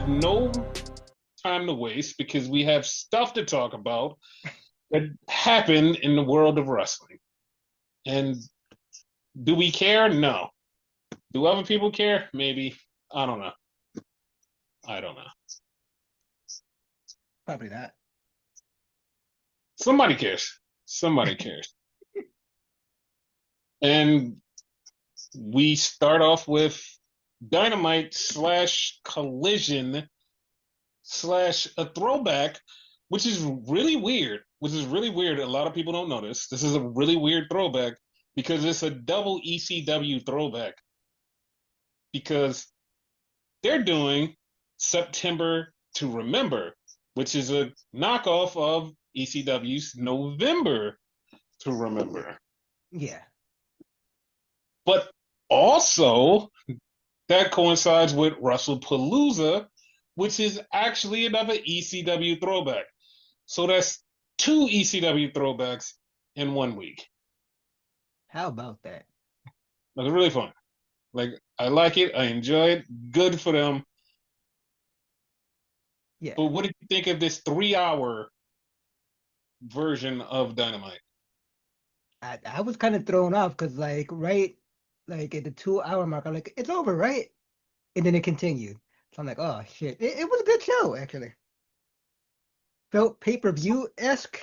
have no time to waste because we have stuff to talk about that happened in the world of wrestling. And do we care? No. Do other people care? Maybe. I don't know. I don't know. Probably not. Somebody cares. Somebody cares. And we start off with Dynamite slash Collision slash a throwback, which is really weird. Which is really weird. A lot of people don't know this. This is a really weird throwback because it's a double ECW throwback. Because they're doing September to Remember, which is a knockoff of ECW's November to Remember. Yeah. But also, that coincides with WrestlePalooza, which is actually another ECW throwback. So that's two ECW throwbacks in 1 week. How about that? Like, really fun. Like, I like it. I enjoy it. Good for them. Yeah. But what did you think of this 3 hour version of Dynamite? I was kind of thrown off because like at the 2 hour mark, I'm like, it's over, right? And then it continued. So I'm like, oh shit. It was a good show, actually. Felt pay-per-view-esque.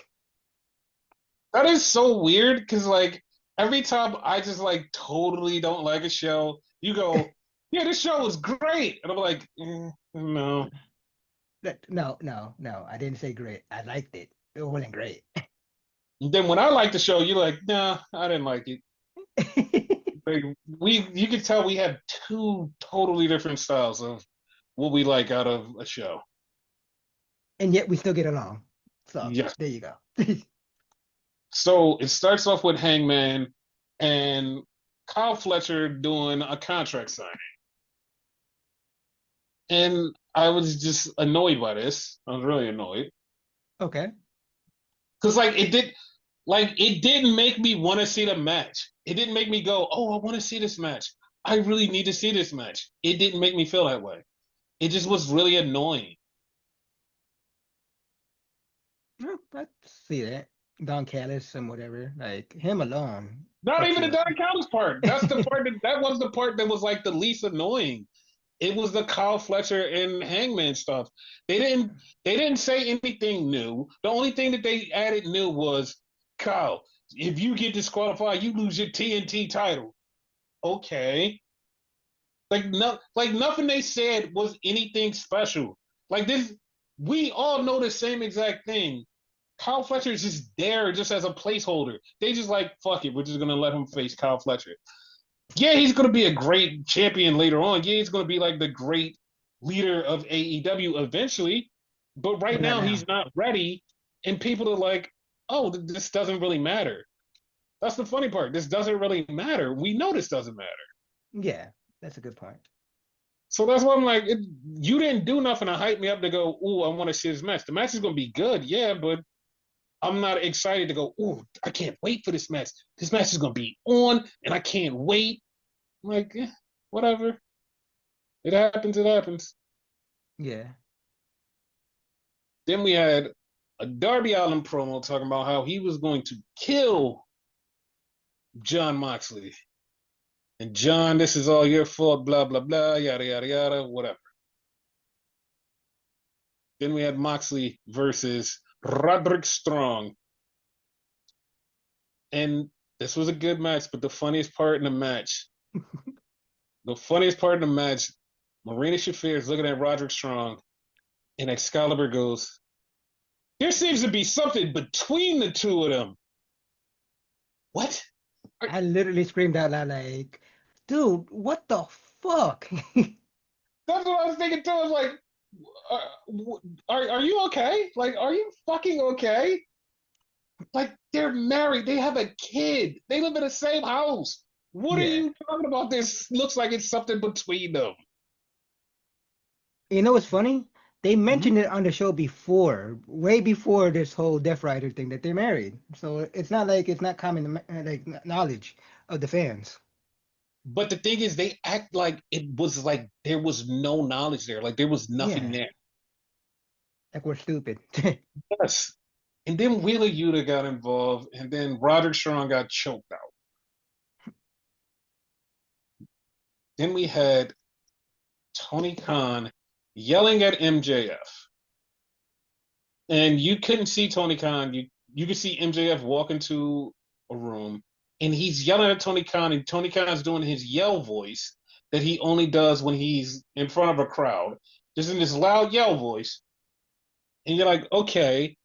That is so weird because, like, every time I just, like, totally don't like a show, you go, yeah, this show was great. And I'm like, no. No. I didn't say great. I liked it. It wasn't great. And then when I like the show, you're like, nah, I didn't like it. Like, you could tell we have two totally different styles of what we like out of a show. And yet we still get along. So Yes. there you go. So it starts off with Hangman and Kyle Fletcher doing a contract signing. And I was just annoyed by this. I was really annoyed. Okay. Because it didn't make me want to see the match. It didn't make me go, oh, I want to see this match. I really need to see this match. It didn't make me feel that way. It just was really annoying. I see that. Don Callis and whatever. Like him alone. Not Fucks even the you up. Don Callis part. That's the part that was the part that was like the least annoying. It was the Kyle Fletcher and Hangman stuff. They didn't say anything new. The only thing that they added new was Kyle, if you get disqualified, you lose your TNT title. Okay. Like nothing they said was anything special. Like this, we all know the same exact thing. Kyle Fletcher is just there just as a placeholder. They just like, fuck it, we're just gonna let him face Kyle Fletcher. Yeah, he's gonna be a great champion later on. Yeah, he's gonna be like the great leader of AEW eventually. But right But not now now. he's not ready, and people are like, oh, this doesn't really matter. That's the funny part. This doesn't really matter. We know this doesn't matter. Yeah, that's a good point. So that's why I'm like, you didn't do nothing to hype me up to go, ooh, I want to see this match. The match is going to be good, yeah, but I'm not excited to go, ooh, I can't wait for this match. This match is going to be on, and I can't wait. I'm like, whatever. It happens, it happens. Yeah. Then we had a Darby Allin promo talking about how he was going to kill John Moxley. And John, this is all your fault, blah, blah, blah, yada, yada, yada, whatever. Then we had Moxley versus Roderick Strong. And this was a good match, but the funniest part in the match, Marina Shafir is looking at Roderick Strong, and Excalibur goes, there seems to be something between the two of them. What? I literally screamed out loud like, dude, what the fuck? That's what I was thinking too. I was like, are you okay? Like, are you fucking okay? Like, they're married. They have a kid. They live in the same house. What are Yeah. you talking about? This looks like it's something between them. You know what's funny? They Mhm. mentioned it on the show before, way before this whole Death Rider thing, that they're married. So it's not like it's not common like knowledge of the fans. But the thing is, they act like it was like there was no knowledge there, like there was nothing Yeah, there. like we're stupid. Yes. And then Wheeler Yuta got involved, and then Roderick Strong got choked out. Then we had Tony Khan yelling at MJF, and you couldn't see Tony Khan. You could see MJF walk into a room, and he's yelling at Tony Khan, and Tony Khan's doing his yell voice that he only does when he's in front of a crowd, just in this loud yell voice. And you're like, okay.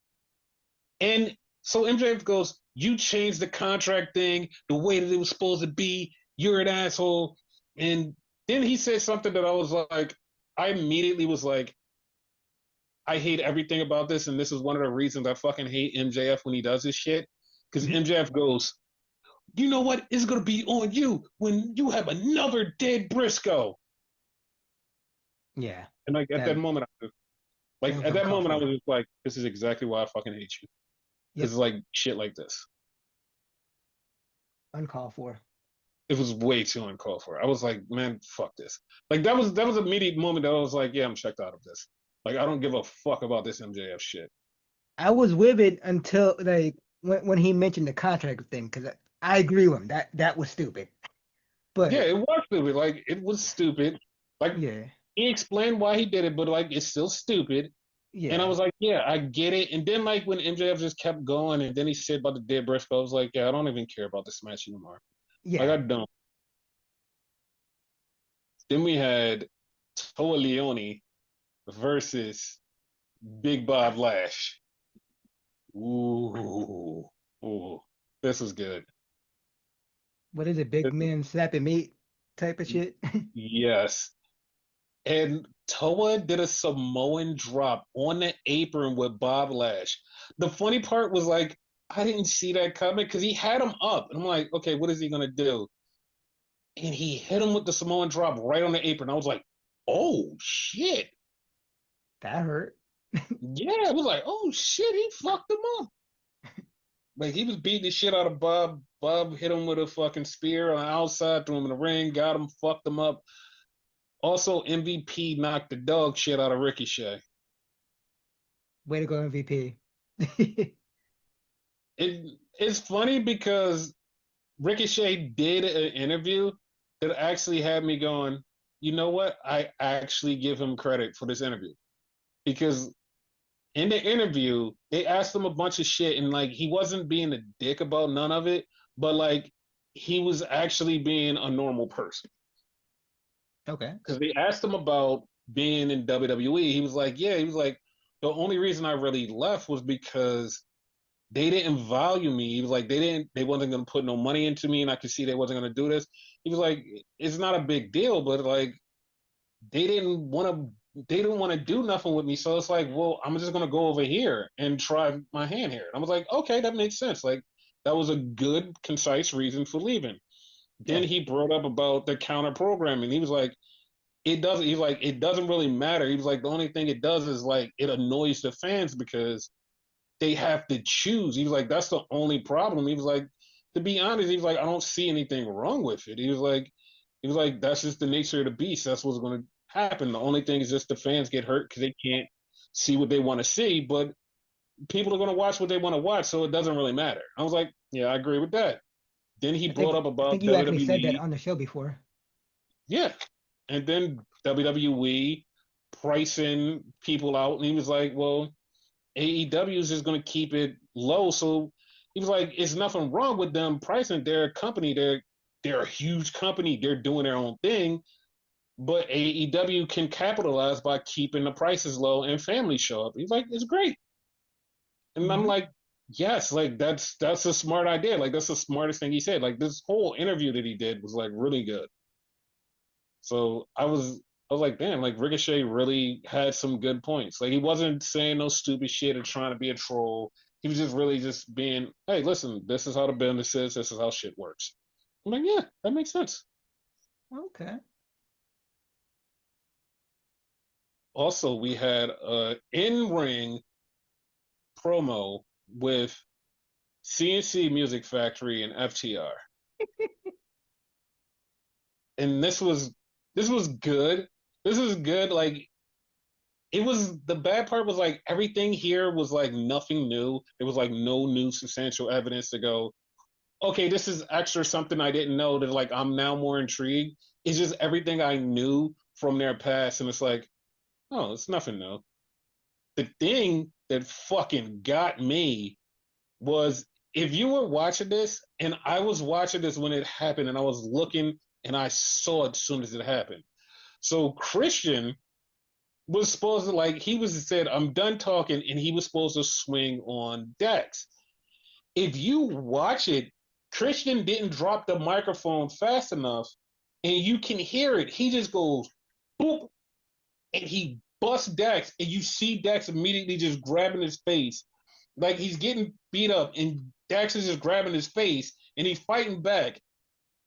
And so MJF goes, "You changed the contract thing the way that it was supposed to be. You're an asshole." And then he said something that I was like, I immediately was like, I hate everything about this, and this is one of the reasons I fucking hate MJF when he does this shit. Because Mhm. MJF goes, "You know what? It's gonna be on you when you have another dead Briscoe." Yeah, And like at that that moment, that was at that uncalled moment, I for. was just like, "This is exactly why I fucking hate you." Because Yep, it's like shit like this. uncalled for. It was way too uncalled for. I was like, man, fuck this. Like that was an immediate moment that I was like, yeah, I'm checked out of this. Like I don't give a fuck about this MJF shit. I was with it until like when he mentioned the contract thing, because I agree with him. That was stupid. Yeah, But it was stupid. Like it was stupid. Like yeah, he explained why he did it, but like it's still stupid. And I yeah, was like, yeah, I get it. And then like when MJF just kept going, and then he said about the dead Briscoe, I was like, yeah, I don't even care about this match anymore. Like yeah. I don't. Then we had Toa Leone versus Big Bob Lash. Ooh, ooh, this is good. What is it? Big This is- men slapping meat type of shit. yes. And Toa did a Samoan drop on the apron with Bob Lash. The funny part was like, I didn't see that coming because he had him up. And I'm like, okay, what is he going to do? And he hit him with the Samoan drop right on the apron. I was like, oh, shit. That hurt. Yeah, I was like, oh, shit, he fucked him up. Like, he was beating the shit out of Bob. Bob hit him with a fucking spear on the outside, threw him in the ring, got him, fucked him up. Also, MVP knocked the dog shit out of Ricochet. Way to go, MVP. It's funny because Ricochet did an interview that actually had me going, you know what? I actually give him credit for this interview because in the interview they asked him a bunch of shit and like he wasn't being a dick about none of it, but like he was actually being a normal person Okay. because they asked him about being in WWE. He was like, yeah, he was like, the only reason I really left was because they didn't value me. He was like, they wasn't gonna put no money into me, and I could see they wasn't gonna do this. He was like, it's not a big deal, but like they didn't want to do nothing with me. So it's like, well, I'm just gonna go over here and try my hand here. And I was like, okay, that makes sense. Like that was a good, concise reason for leaving. Then Yeah. he brought up about the counter programming. He was like, it doesn't. He's like, it doesn't really matter. He was like, the only thing it does is like it annoys the fans because they have to choose. He was like, that's the only problem. He was like, to be honest, he was like, I don't see anything wrong with it. He was like, that's just the nature of the beast. That's what's going to happen. The only thing is just the fans get hurt because they can't see what they want to see, but people are going to watch what they want to watch, so it doesn't really matter. I was like, yeah, I agree with that. Then he brought up I think about you actually said that WWE, on the show before. yeah, and then WWE pricing people out, and he was like, well, AEW is just going to keep it low. So he was like, it's nothing wrong with them pricing. They're a company. They're a huge company. They're doing their own thing. But AEW can capitalize by keeping the prices low and families show up. He's like, it's great. And I'm Hmm. like, yes, like that's a smart idea. Like that's the smartest thing he said. Like this whole interview that he did was like really good. So I was like, damn, like Ricochet really had some good points. Like he wasn't saying no stupid shit or trying to be a troll. He was just really just being, hey, listen, this is how the business is. This is how shit works. I'm like, yeah, that makes sense. Okay. Also, we had a in-ring promo with CNC Music Factory and FTR. and this was good. This was good. Like it was the bad part was like everything here was like nothing new. There was like no new substantial evidence to go, okay, this is extra something I didn't know that like I'm now more intrigued. It's just everything I knew from their past, and it's like, oh, it's nothing new. The thing that fucking got me was if you were watching this, and I was watching this when it happened, and I was looking and I saw it as soon as it happened. So Christian was supposed to like he was said, I'm done talking, and he was supposed to swing on Dex. If you watch it, Christian didn't drop the microphone fast enough, and you can hear it. He just goes boop, and he busts Dex, and you see Dex immediately just grabbing his face, like he's getting beat up, and Dex is just grabbing his face, and he's fighting back,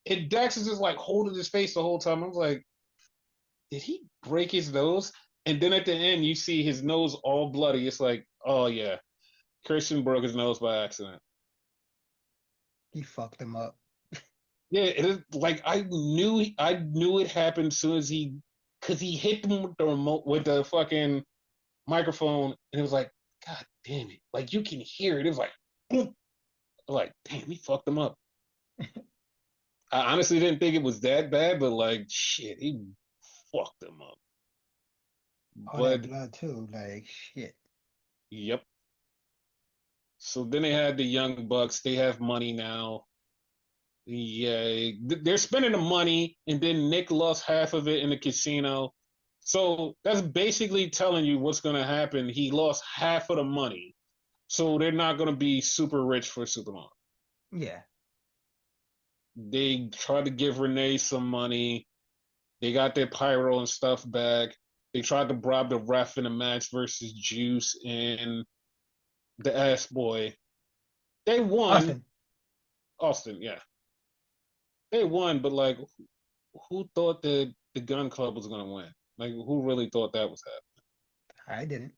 and Dex is just like holding his face the whole time. I was like, did he break his nose? And then at the end, you see his nose all bloody. It's like, oh yeah, Christian broke his nose by accident. He fucked him up. Yeah, it is like I knew it happened as soon as because he hit them with the remote with the fucking microphone, and it was like, God damn it! Like you can hear it. It was like, boom. I was like, damn, he fucked him up. I honestly didn't think it was that bad, but like, shit, he fucked him up. All that But blood too. Like shit. yep. So then they had the Young Bucks. They have money now. Yeah, they're spending the money, and then Nick lost half of it in the casino. So that's basically telling you what's going to happen. He lost half of the money, so they're not going to be super rich for super long. Yeah. They tried to give Renee some money. They got their pyro and stuff back. They tried to bribe the ref in a match versus Juice and the Ass Boy. They won. Austin. Austin, yeah. They won, but like who thought that the Gun Club was gonna win? Like, who really thought that was I didn't.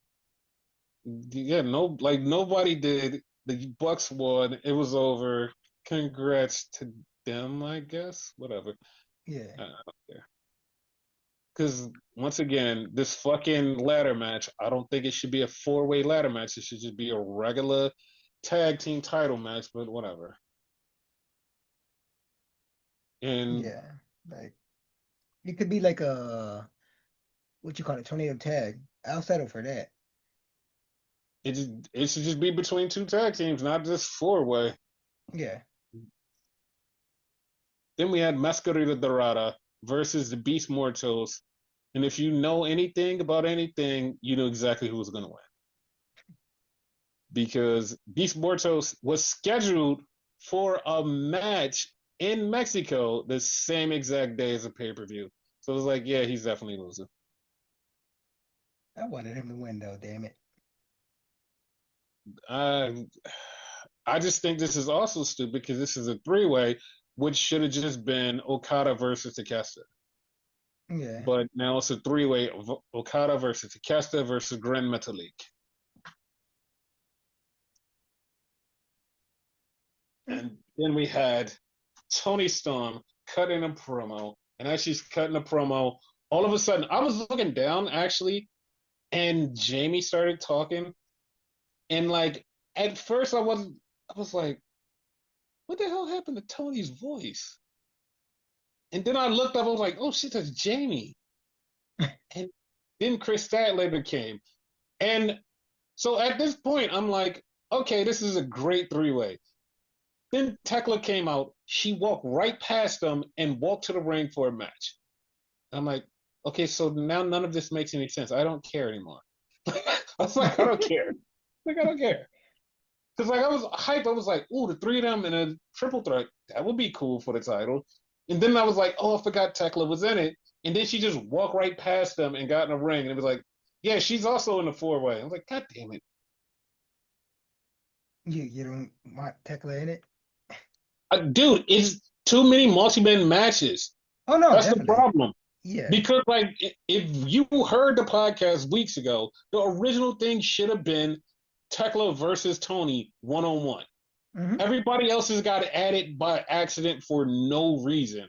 happening? Yeah, no, like nobody did. The Bucks won. It was over. Congrats to them, I guess. Whatever. Yeah. I don't care. Because once again, this fucking ladder match, I don't think it should be a four-way ladder match. It should just be a regular tag team title match. But whatever. And Yeah. Like it could be like a what you call it, tornado tag. I'll settle for that. it should just be between two tag teams, not just four-way. Yeah. Then we had Masquerita Dorada versus the Beast Mortals. And if you know anything about anything, you know exactly who's going to win. Because Beast Mortals was scheduled for a match in Mexico the same exact day as a pay per view. So it was like, yeah, he's definitely losing. I wanted him to win though, damn it. I, I just think this is also stupid because this is a three-way, which should have just been Okada versus Takeshita. Yeah. But now it's a three-way of Okada versus Takeshita versus Grand Metalik. And then we had Tony Storm cutting a promo. And as she's cutting a promo, all of a sudden, I was looking down actually, and Jamie started talking. And like at first, I was like, what the hell happened to Tony's voice? And then I looked up, I was like, oh shit, that's Jamie. And then Chris Statlander came. And so at this point, I'm like, okay, this is a great three-way. Then Tekla came out. She walked right past them and walked to the ring for a match. I'm like, okay, so now none of this makes any sense. I don't care anymore. I was like, I don't care. Like, I don't care. Because like I was hyped. I was like, ooh, the three of them in a triple threat, that would be cool for the title. And then I was like, oh, I forgot Tekla was in it. And then she just walked right past them and got in a ring. And it was like, yeah, she's also in the four-way. I was like, God damn it. You don't want Tekla in it? Dude, it's too many multi-man matches. Oh no, That's the definitely. problem. Yeah. Because like if you heard the podcast weeks ago, the original thing should have been Tekla versus Tony one-on-one. Hmm. Everybody else has got added by accident for no reason.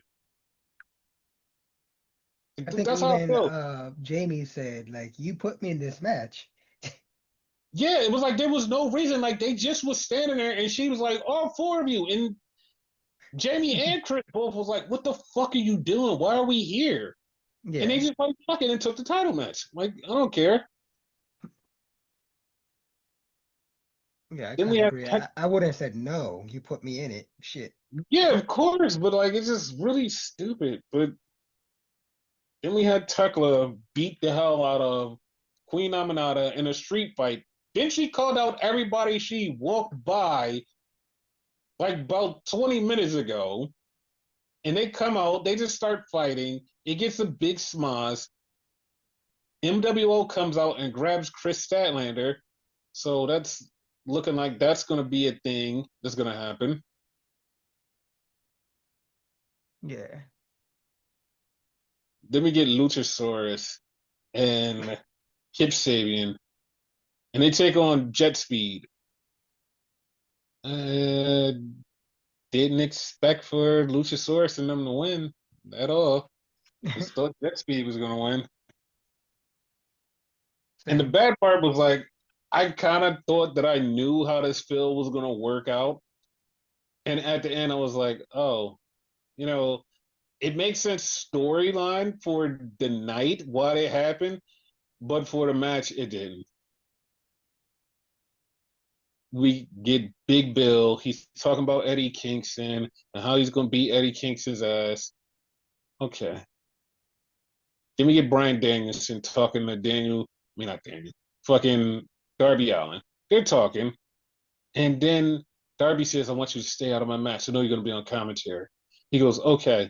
I think That's how I even felt. Jamie said, like, you put me in this match. Yeah, it was like there was no reason. Like they just was standing there, and she was like, "All four of you," and Jamie and Chris both was like, "What the fuck are you doing? Why are we here?" And they Yeah, just like fucking and took the title match. Like I don't care. yeah, I Then we kind of have agree. Tech. I would have said no. You put me in it. Shit. Yeah, of course, but like it's just really stupid. But then we had Tekla beat the hell out of Queen Aminata in a street fight. Then she called out everybody she walked by like about 20 minutes ago. And they come out, they just start fighting. It gets a big smoz. MWO comes out and grabs Chris Statlander. So that's looking like that's going to be a thing that's going to happen. Yeah. Then we get Luchasaurus and Kip Sabian, and they take on Jet Speed. Uh, didn't expect for Luchasaurus and them to win at all. Just thought Jet Speed was going to win. And the Same. bad part was like, I kind of thought that I knew how this fill was going to work out. And at the end, I was like, oh, you know, it makes sense storyline for the night, why it happened, but for the match, it didn't. We get Big Bill. He's talking about Eddie Kingston and how he's going to beat Eddie Kingston's ass. Okay. Then we get Brian Danielson talking to Daniel, I mean, not Daniel, fucking Darby Allin. They're talking. And then Darby says, I want you to stay out of my match. I know you're going to be on commentary. He goes, okay.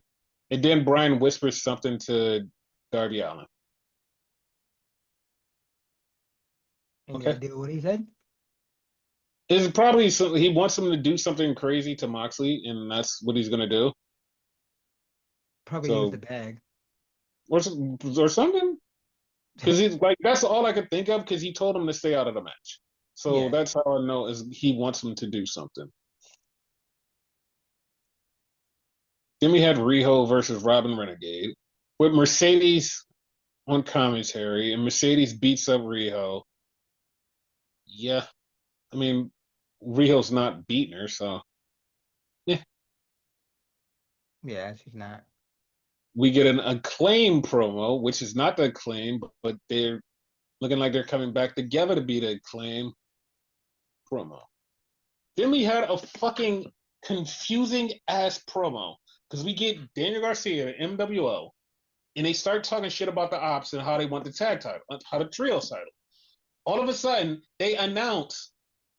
And then Brian whispers something to Darby Allin. Any Okay. idea what he said? It's probably something he wants him to do something crazy to Moxley, and that's what he's going to do. Probably use the So, bag. or, or something. Because he's like, that's all I could think of because he told him to stay out of the match. So Yeah. that's how I know is he wants him to do something. Then we had Riho versus Robin Renegade with Mercedes on commentary, and Mercedes beats up Riho. Yeah, I mean, Riho's not beating her, so yeah. Yeah, she's not. We get an Acclaim promo, which is not the Acclaim, but they're looking like they're coming back together to be the Acclaim promo. Then we had a fucking confusing ass promo because we get Daniel Garcia, MWO, and they start talking shit about the ops and how they want the tag title, how the trio title. All of a sudden, they announce,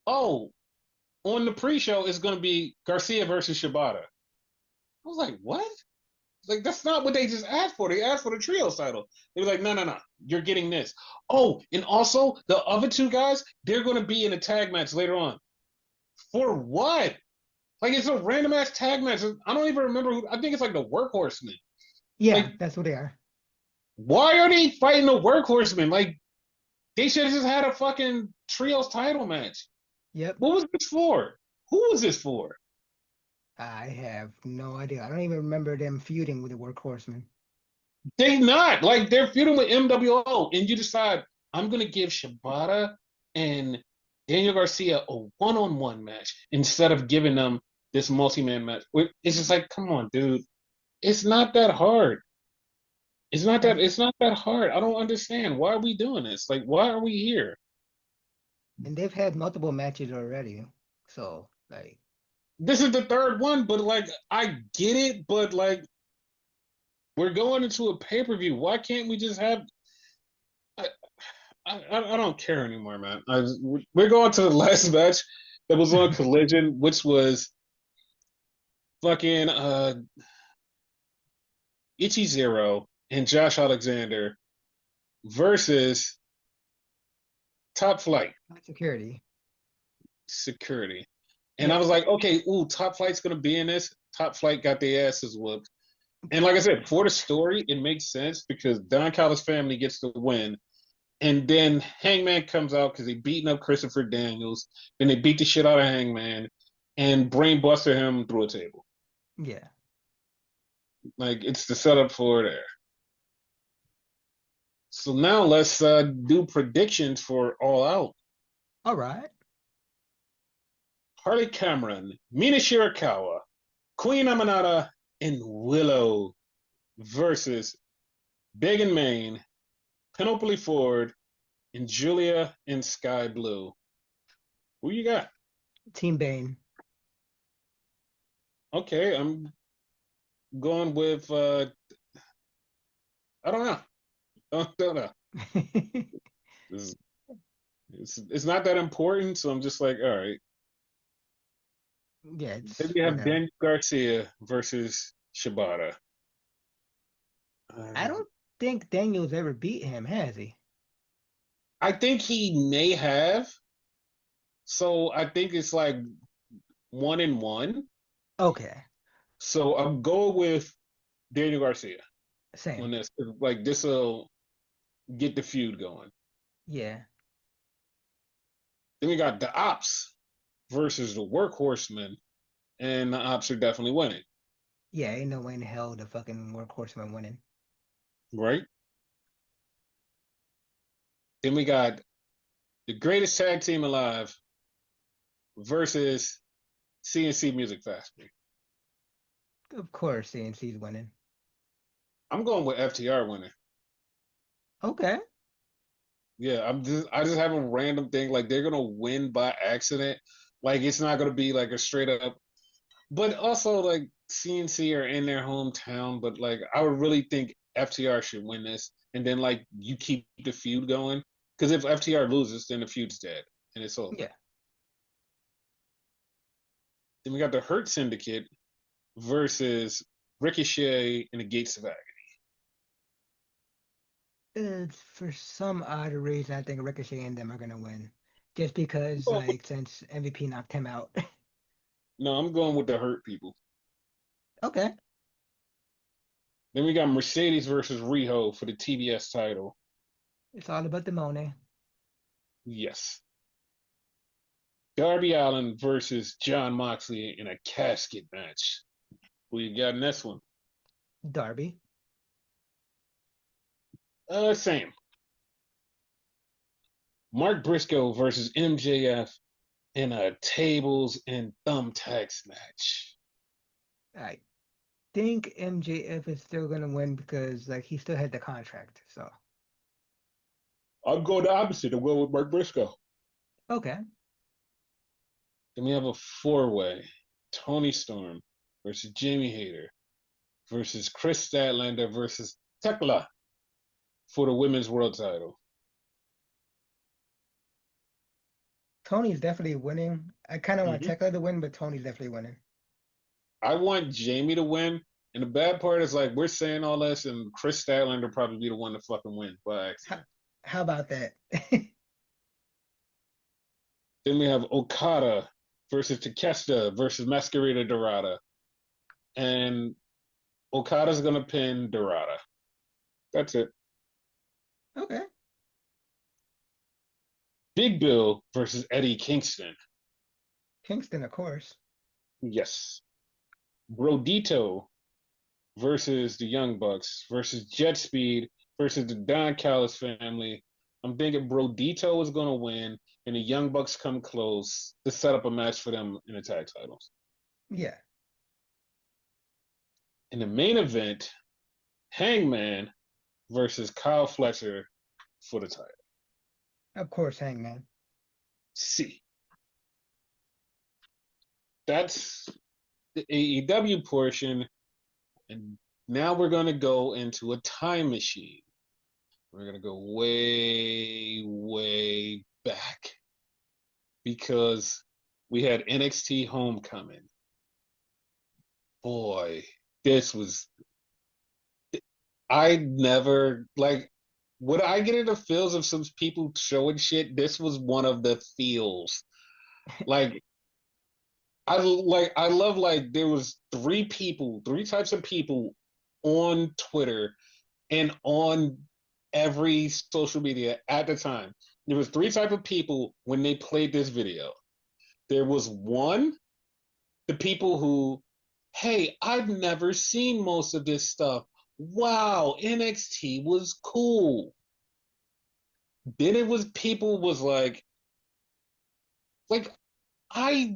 oh, on the pre-show is going to be Garcia versus Shibata. I was like, what? Like that's not what they just asked for. They asked for the trio title. They were like, no, no, no, you're getting this. Oh, and also the other two guys, they're going to be in a tag match later on. For what? Like it's a random ass tag match. I don't even remember who. I think it's like the Workhorsemen. Like, Yeah, that's what they are. why are they fighting the Workhorsemen? Like, they should have just had a fucking trios title match. Yep. What was this for? Who was this for? I have no idea. I don't even remember them feuding with the Workhorsemen. They not like they're feuding with MWO, and you decide I'm gonna give Shibata and Daniel Garcia a one-on-one match instead of giving them this multi-man match. It's just like, come on, dude. It's not that hard. It's not that. And It's not that hard. I don't understand. Why are we doing this? Like, why are we here? and they've had multiple matches already. So like This is the third one, but like, I get it, but like, we're going into a pay-per-view. Why can't we just have? I, I don't care anymore, man. We're going to the last match that was on Collision, which was fucking Ichi Zero and Josh Alexander versus Top Flight security. Security. And I Yep. was like, okay, ooh, Top Flight's gonna be in this. Top Flight got their asses whooped. And like I said, for the story, it makes sense because Don Callis' family gets to win. And then Hangman comes out because they beating up Christopher Daniels. Then they beat the shit out of Hangman and brainbuster him through a table. Yeah. Like it's the setup for there. So now let's do predictions for All Out. All right. Harley Cameron, Mina Shirakawa, Queen Amanada, and Willow versus Big and Main, Penelope Ford, and Julia and Sky Blue. Who you got? Team Bane. Okay, I'm going with I don't know. I don't know. It's, it's not that important, so I'm just like, all right. Yeah, Then it's we have whatever. Daniel Garcia versus Shibata. I Uh, don't think Daniel's ever beat him, has he? I think he may have. So I think it's like 1-1. Okay. So I'm going with Daniel Garcia on Same. this. Like this will get the feud going. Yeah. Then we got the Ops versus the Workhorsemen, and the Ops are definitely winning, Yeah, ain't no way in hell the fucking workhorseman winning. right? Then we got the greatest tag team alive versus CNC Music Factory. Of course CNC's winning. I'm going with FTR winning. Okay. Yeah, I just have a random thing like they're gonna win by accident. Like it's not gonna be like a straight up. But also like CNC are in their hometown, but like I would really think FTR should win this, and then like you keep the feud going. Because if FTR loses, then the feud's dead and it's over. Yeah. Then we got the Hurt Syndicate versus Ricochet and the Gates of Agony. For some odd reason, I think Ricochet and them are gonna win. Just because, Well, like, since MVP knocked him out. no, I'm going with the Hurt people. Okay. Then we got Mercedes versus Riho for the TBS title. It's all about the money. Yes. Darby Allin versus John Moxley in a casket match. Who you got in this one? Darby. Same. Mark Briscoe versus MJF in a tables and thumbtacks match. I think MJF is still gonna win because like he still had the contract. So I'm going the opposite. I'm going with Mark Briscoe. okay. Then we have a four-way: Tony Storm versus Jamie Hayter versus Chris Statlander versus Tekla for the women's world title. Tony's definitely winning. I kind of want Mm-hmm. Tekla to win, but Tony's definitely winning. I want Jamie to win. And the bad part is like we're saying all this, and Chris Statlander probably be the one to fucking win by How, accident. how about that? Then we have Okada versus Takeshita versus Masquerade Dorada, and Okada's gonna pin Dorada. That's it. Okay. Big Bill versus Eddie Kingston. Kingston, of course. Yes. Brodito versus the Young Bucks versus Jet Speed versus the Don Callis family. I'm thinking Brodito is gonna win, and the Young Bucks come close to set up a match for them in the tag titles. Yeah. In the main event, Hangman versus Kyle Fletcher for the title. Of course, Hangman. See, that's the AEW portion, and now we're gonna go into a time machine. We're gonna go way, way back because we had NXT Homecoming. Boy, this was I never like would I get into feels of some people showing shit? This was one of the feels. Like I love like there was three types of people on Twitter and on every social media at the time. There was three type of people when they played this video. There was one, the people who, hey, I've never seen most of this stuff. Wow, NXT was cool. then it was people was like I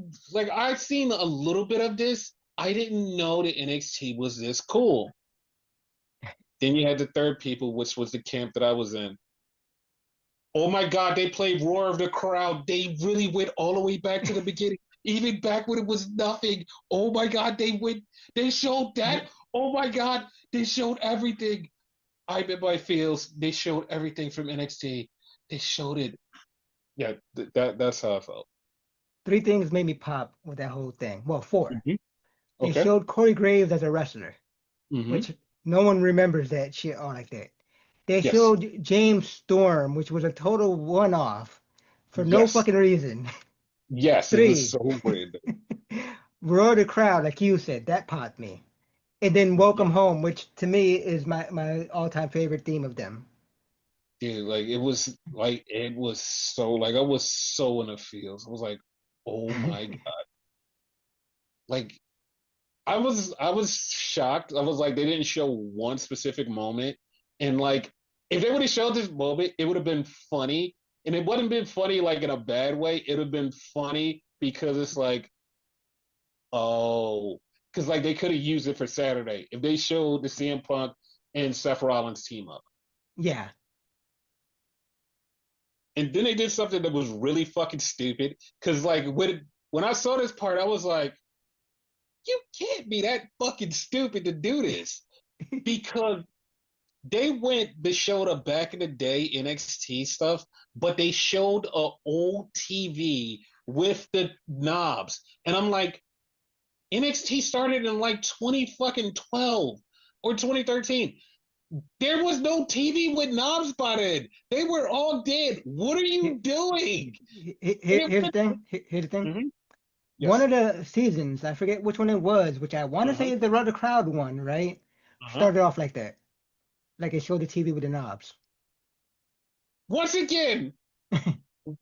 I've seen a little bit of this. I didn't know that NXT was this cool. Then you had the third people, which was the camp that I was in. Oh my God, they played Roar of the Crowd. They really went all the way back to the beginning, even back when it was nothing. Oh my God, they showed that. Oh my God, they showed everything. I'm in my feels. They showed everything from NXT. They showed it. Yeah, that's how I felt. Three things made me pop with that whole thing. Well, four. Hmm. They Okay. showed Corey Graves as a wrestler, Hmm. which no one remembers that shit all like that. They Yes. showed James Storm, which was a total one-off for no Yes. fucking reason. Yes. It was Three, so weird. roar the crowd, like you said, that popped me. And then Yeah, Welcome Home, which to me is my all-time favorite theme of them. dude. It was so I was so in the feels. I was like, oh my God. Like I was shocked. I was like, they didn't show one specific moment. And like, if they would have showed this moment, it would have been funny. And it wouldn't been funny like in a bad way. It would have been funny because it's like, oh, because like they could have used it for Saturday if they showed the CM Punk and Seth Rollins team up. Yeah. And then they did something that was really fucking stupid. Because like when I saw this part, I was like, you can't be that fucking stupid to do this because they showed a back in the day NXT stuff, but they showed a old TV with the knobs, and I'm like, NXT started in like 20 fucking 12 or 2013. There was no TV with knobs by then. They were all dead. What are you doing? Here's the thing. Here's the thing. Mm-hmm. One Yes. of the seasons, I forget which one it was, which I want to say Uh-huh. is the Rudder Crowd one, right? Uh-huh. Started off like that. Like it showed the TV with the knobs. Once again,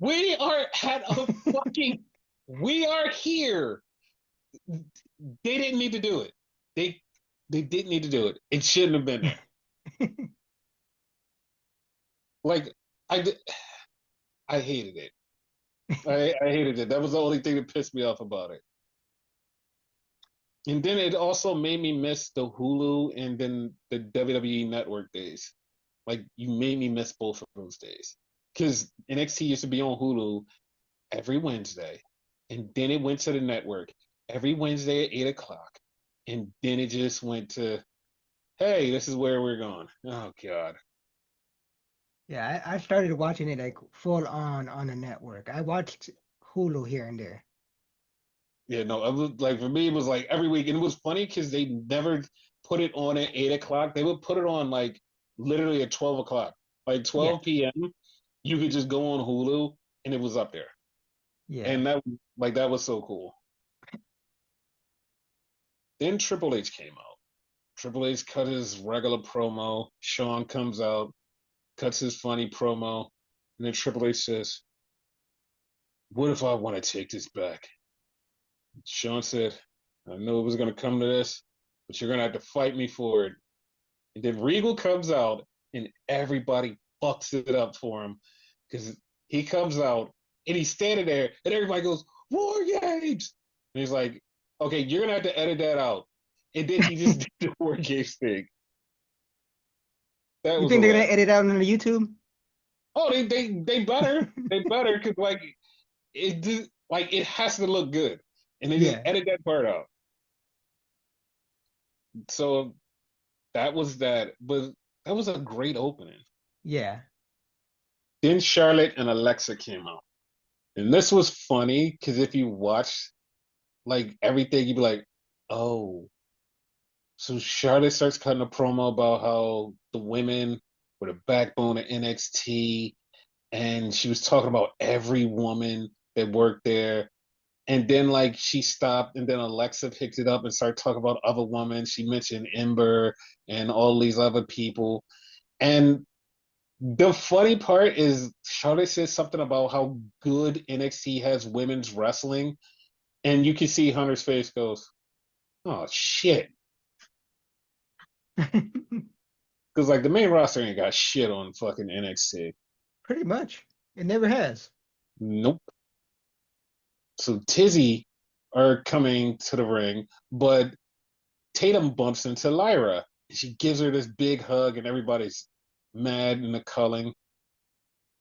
we are at a fucking we are here. They didn't need to do it. They they didn't need to do it. It shouldn't have been there. Like I I hated it. I hated it. That was the only thing that pissed me off about it. And then it also made me miss the Hulu and then the WWE Network days. Like you made me miss both of those days. Because NXT used to be on Hulu every Wednesday, and then it went to the network every Wednesday at 8 o'clock, and then it just went to, hey, this is where we're going. Oh God. Yeah, I started watching it like full on the network. I watched Hulu here and there. Yeah, no, it was like for me, it was like every week, and it was funny because they never put it on at 8 o'clock. They would put it on like literally at 12 o'clock, like Yeah, 12 p.m. You could just go on Hulu, and it was up there, yeah. and that was so cool. Then Triple H came out. Triple H cut his regular promo. Shawn comes out, cuts his funny promo, and then Triple H says, "What if I want to take this back?" Shawn said, "I knew it was going to come to this, but you're going to have to fight me for it." And then Regal comes out, and everybody fucks it up for him because he comes out and he's standing there, and everybody goes, "War Games!" And he's like, "Okay, you're going to have to edit that out." And then he just did the War Games thing. That You was think they're gonna hilarious. edit out on the YouTube? Oh, they better because it has to look good, and they just Yeah, edit that part out. So that was that, but that was a great opening. yeah. Then Charlotte and Alexa came out, and this was funny because if you watch like everything, you'd be like, oh. So Charlotte starts cutting a promo about how the women were the backbone of NXT, and she was talking about every woman that worked there. And then like she stopped, and then Alexa picked it up and started talking about other women. She mentioned Ember and all these other people. And the funny part is Charlotte says something about how good NXT has women's wrestling, and you can see Hunter's face goes, "Oh shit," because like the main roster ain't got shit on fucking NXT. Pretty much. It never has. Nope. So Tizzy are coming to the ring, but Tatum bumps into Lyra. She gives her this big hug, and everybody's mad and the culling.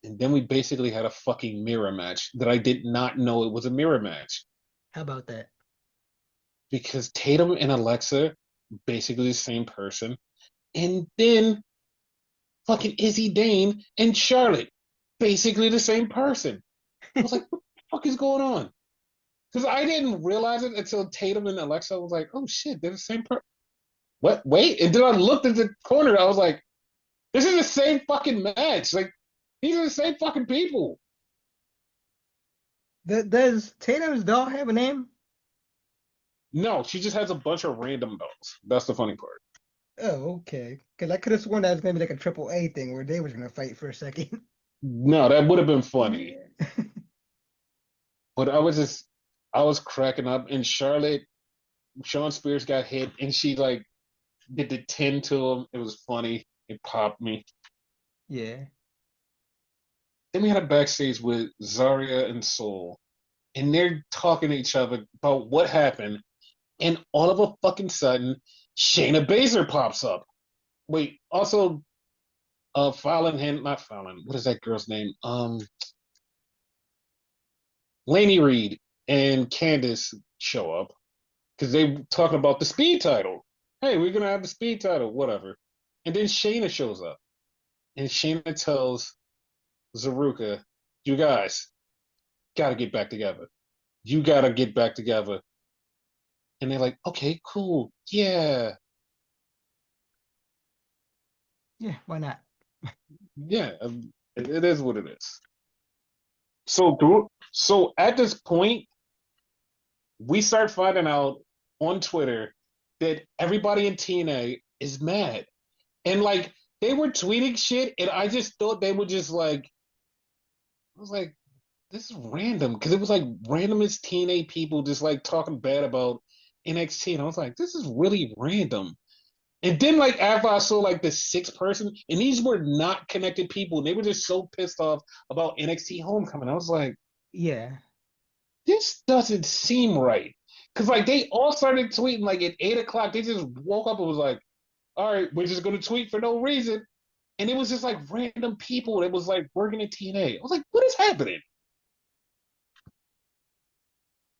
And then we basically had a fucking mirror match that I did not know it was a mirror match How about that? because Tatum and Alexa basically the same person, and then fucking Izzy Dane and Charlotte basically the same person. I was like, what the fuck is going on? Because I didn't realize it until Tatum and Alexa was like, oh shit, they're the same person. What? Wait. And then I looked at the corner. I was like, this is the same fucking match. Like, these are the same fucking people. Does Tatum's doll have a name? No, she just has a bunch of random dolls. That's the funny part. Oh, okay. Because I could have sworn that was gonna be like a triple A thing where they was gonna fight for a second. No, that would have been funny. Yeah. But I was cracking up. And Charlotte, Sean Spears got hit, and she like did the 10 to him. It was funny. It popped me. Yeah. Then we had a backstage with Zarya and Soul, and they're talking to each other about what happened. And all of a fucking sudden, Shayna Baszler pops up. Wait, also, not Fallon. What is that girl's name? Laney Reed and Candice show up because they talking about the speed title. Hey, we're gonna have the speed title, whatever. And then Shayna shows up, and Shayna tells Zaruka, "You guys gotta get back together. You gotta get back together." And they're like, "Okay, cool, yeah, Yeah, why not? yeah." It is what it is. So at this point, we start finding out on Twitter that everybody in TNA is mad. And like they were tweeting shit, and I just thought they were just like, I was like, this is random because it was like randomest TNA people just like talking bad about NXT, and I was like, this is really random. And then like after I saw like the sixth person, and these were not connected people, and they were just so pissed off about NXT Homecoming. I was like, Yeah. this doesn't seem right. Cause like they all started tweeting like at 8 o'clock. They just woke up and was like, all right, we're just gonna tweet for no reason. And it was just like random people that was like working at TNA. I was like, what is happening?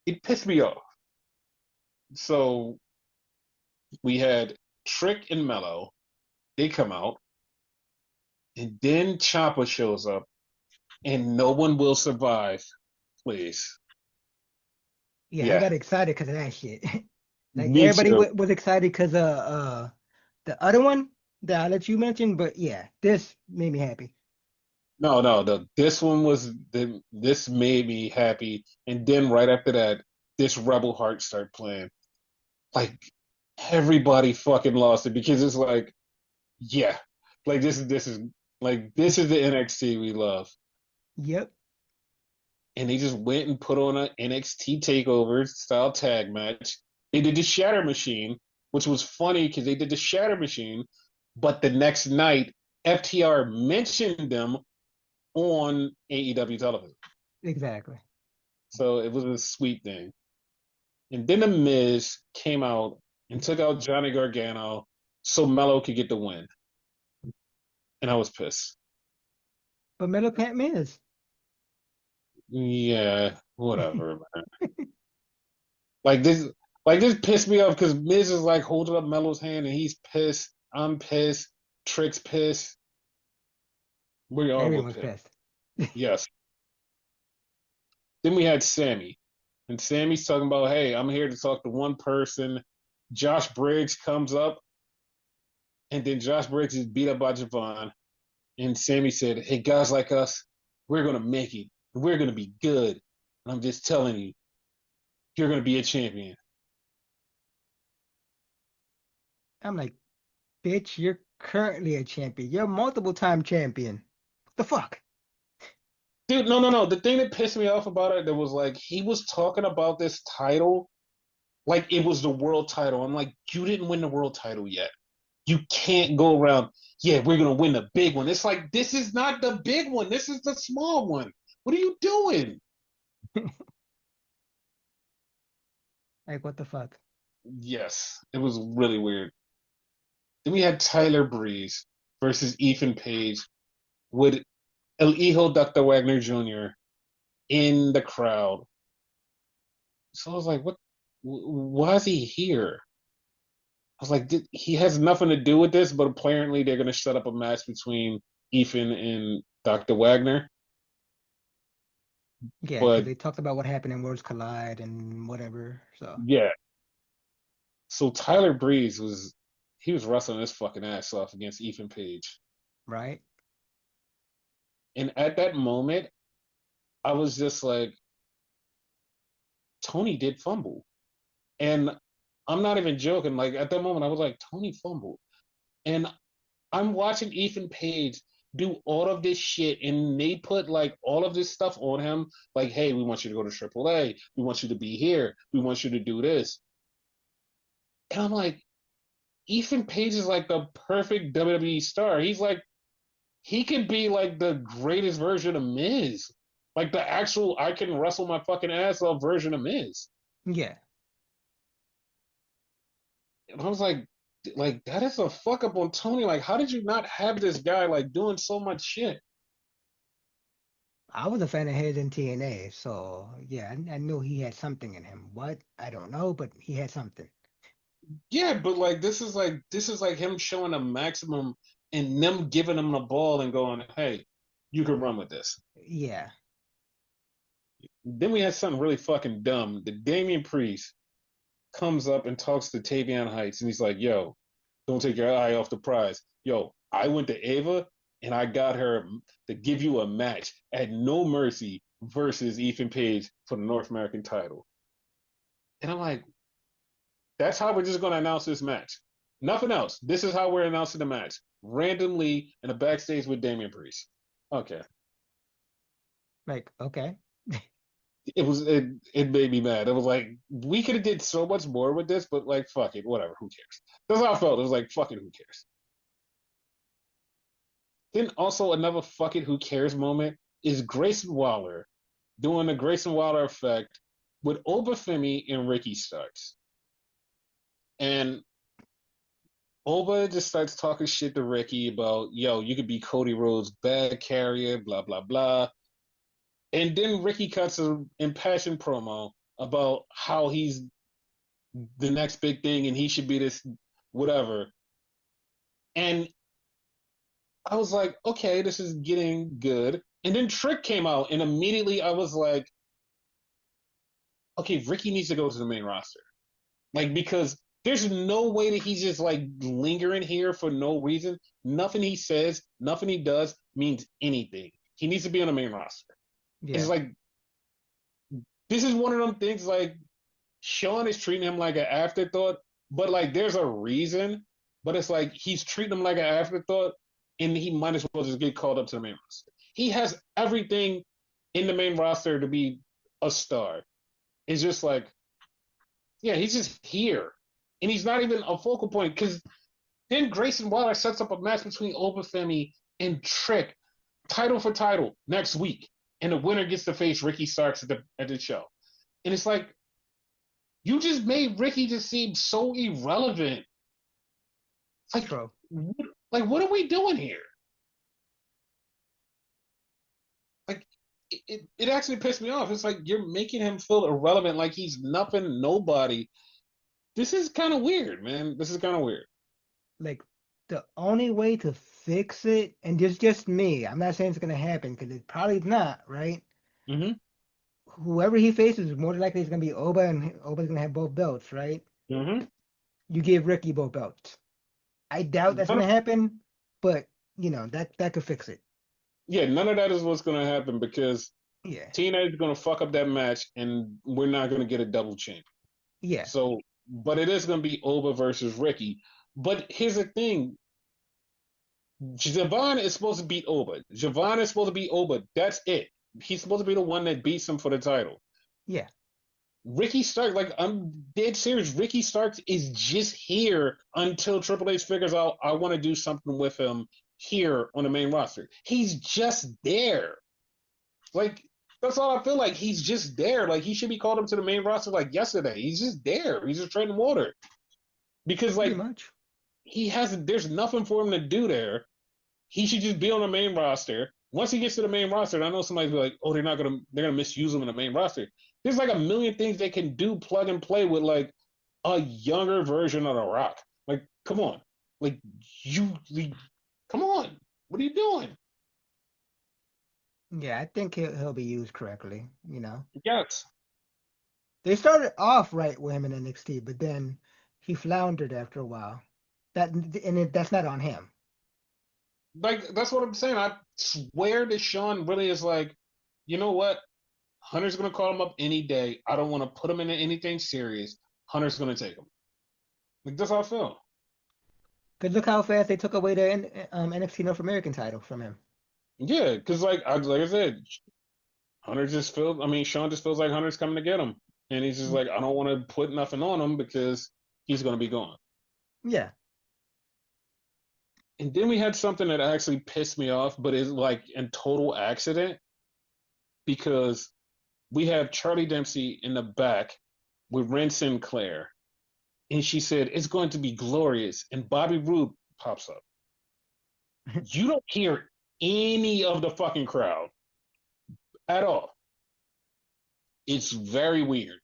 It pissed me off. So we had Trick and Mello. They come out, and then Ciampa shows up, and no one will survive. Please, Yeah, I yeah, got excited because of that shit. Like me everybody too. was excited because the other one that I let you mention, but yeah, this made me happy. This one was this made me happy, and then right after that, this Rebel Heart started playing. Like everybody fucking lost it because it's like, yeah, like this is the NXT we love. Yep, And they just went and put on an NXT takeover style tag match. They did the Shatter Machine, which was funny because they did the Shatter Machine, but the next night FTR mentioned them on AEW television. exactly. So it was a sweet thing. And then the Miz came out and took out Johnny Gargano so Mello could get the win. And I was pissed. But Metal can't miss. Yeah, whatever, man. Like this pissed me off because Miz is like holding up Mello's hand and he's pissed. I'm pissed. Trick's pissed. We all were Everyone was pissed. pissed. Yes. Then we had Sammy. And Sammy's talking about, hey, I'm here to talk to one person. Josh Briggs comes up, and then Josh Briggs is beat up by Javon. And Sammy said, hey, guys like us, we're going to make it. We're going to be good. And I'm just telling you, you're going to be a champion. I'm like, bitch, you're currently a champion. You're a multiple time champion. What the fuck? Dude, no. The thing that pissed me off about it, that was like, he was talking about this title like it was the world title. I'm like, you didn't win the world title yet. You can't go around, yeah, we're gonna win the big one. It's like this is not the big one. This is the small one. What are you doing? Like, what the fuck? Yes, it was really weird. Then we had Tyler Breeze versus Ethan Page with El Hijo Dr. Wagner Jr. in the crowd. So I was like, what? Why is he here? I was like, he has nothing to do with this, but apparently they're going to set up a match between Ethan and Dr. Wagner. Yeah, because But they talked about what happened in Worlds Collide and whatever. So, yeah, so Tyler Breeze he was wrestling his fucking ass off against Ethan Page. right? And at that moment, I was just like, Tony did fumble. And I'm not even joking. Like at that moment, I was like, Tony fumbled. And I'm watching Ethan Page do all of this shit, and they put like all of this stuff on him. Like, hey, we want you to go to AAA. We want you to be here. We want you to do this. And I'm like, Ethan Page is like the perfect WWE star. He could be like the greatest version of Miz, like the actual I can wrestle my fucking ass off version of Miz. Yeah. And I was like that is a fuck up on Tony. Like, how did you not have this guy like doing so much shit? I was a fan of his in TNA, so yeah, I knew he had something in him. What? I don't know, but he had something. Yeah, but like this is like him showing a maximum and them giving him the ball and going, hey, you can run with this. Yeah. Then we had something really fucking dumb. The Damian Priest comes up and talks to Tavion Heights, and he's like, "Yo, don't take your eye off the prize. Yo, I went to Ava, and I got her to give you a match at No Mercy versus Ethan Page for the North American title." And I'm like, "That's how we're just going to announce this match. Nothing else. This is how we're announcing the match randomly in a backstage with Damian Priest." Okay, Like, okay. it made me mad. It was like we could have did so much more with this, but like fuck it, whatever. Who cares? That's how I felt. It was like fuck it, who cares? Then also another fuck it, who cares moment is Grayson Waller doing the Grayson Waller effect with Obafemi and Ricky Starks. And Oba just starts talking shit to Ricky about, yo, you could be Cody Rhodes' bag carrier, blah, blah, blah. And then Ricky cuts an impassioned promo about how he's the next big thing and he should be this whatever. And I was like, okay, this is getting good. And then Trick came out, and immediately I was like, okay, Ricky needs to go to the main roster. Like, because there's no way that he's just like lingering here for no reason. Nothing he says, nothing he does means anything. He needs to be on the main roster. It's Yeah. like, this is one of them things like Sean is treating him like an afterthought, but like there's a reason. But it's like he's treating him like an afterthought, and he might as well just get called up to the main roster. He has everything in the main roster to be a star. It's just like, yeah, he's just here. And he's not even a focal point because then Grayson Waller sets up a match between Obafemi and Trick, title for title, next week. And the winner gets to face Ricky Starks at the show. And it's like, you just made Ricky just seem so irrelevant. Like, True. what are we doing here? Like, it actually pissed me off. It's like you're making him feel irrelevant, like he's nothing, nobody. This is kind of weird, man. This is kind of weird. Like, the only way to fix it, and just me, I'm not saying it's gonna happen because it probably not, right? Mm-hmm. Whoever he faces, more than likely it's gonna be Oba, and Oba's gonna have both belts, right? Mm-hmm. You give Ricky both belts. I doubt that's None of, gonna happen, but that could fix it. yeah, none of that is what's going to happen because Yeah. Tina is going to fuck up that match, and we're not going to get a double champ. Yeah. So, but it is going to be Oba versus Ricky. But here's the thing: Javon is supposed to beat Oba. Javon is supposed to beat Oba. That's it. He's supposed to be the one that beats him for the title. Yeah. Ricky Stark, like I'm dead serious. Ricky Starks is just here until Triple H figures out I want to do something with him here on the main roster. He's just there. Like that's all I feel like. He's just there. Like he should be called up to the main roster like yesterday. He's just there. He's just treading water because Pretty like much. he has there's nothing for him to do there. He should just be on the main roster. Once he gets to the main roster, and I know somebody's like, "Oh, they're gonna misuse him in the main roster." There's like a million things they can do, plug and play with like a younger version of The Rock. Like, come on, like you come on, what are you doing? Yeah, I think he'll be used correctly. Yes, They started off right with him in NXT, but then he floundered after a while. That's not on him. like that's what I'm saying. I swear that Sean really is like, you know what? Hunter's gonna call him up any day. I don't want to put him into anything serious. Hunter's gonna take him. Like that's how I feel. Cause look how fast they took away the NXT North American title from him. Yeah, because like I said, Hunter just feels. I mean, Sean just feels like Hunter's coming to get him, and he's just like, I don't want to put nothing on him because he's gonna be gone. Yeah. And then we had something that actually pissed me off, but it's like in total accident because we have Charlie Dempsey in the back with Ren Sinclair, and she said it's going to be glorious, and Bobby Roode pops up. You don't hear any of the fucking crowd at all. It's very weird.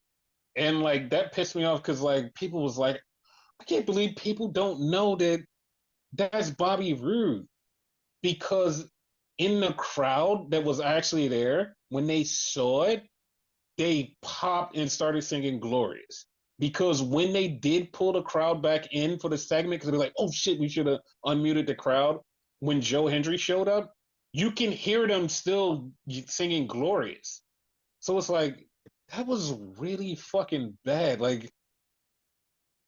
And like that pissed me off because like people was like, I can't believe people don't know that that's Bobby Roode because in the crowd that was actually there when they saw it, they popped and started singing "Glorious." Because when they did pull the crowd back in for the segment, because they're like, "Oh shit, we should have unmuted the crowd." When Joe Hendry showed up, you can hear them still singing "Glorious." So it's like that was really fucking bad. Like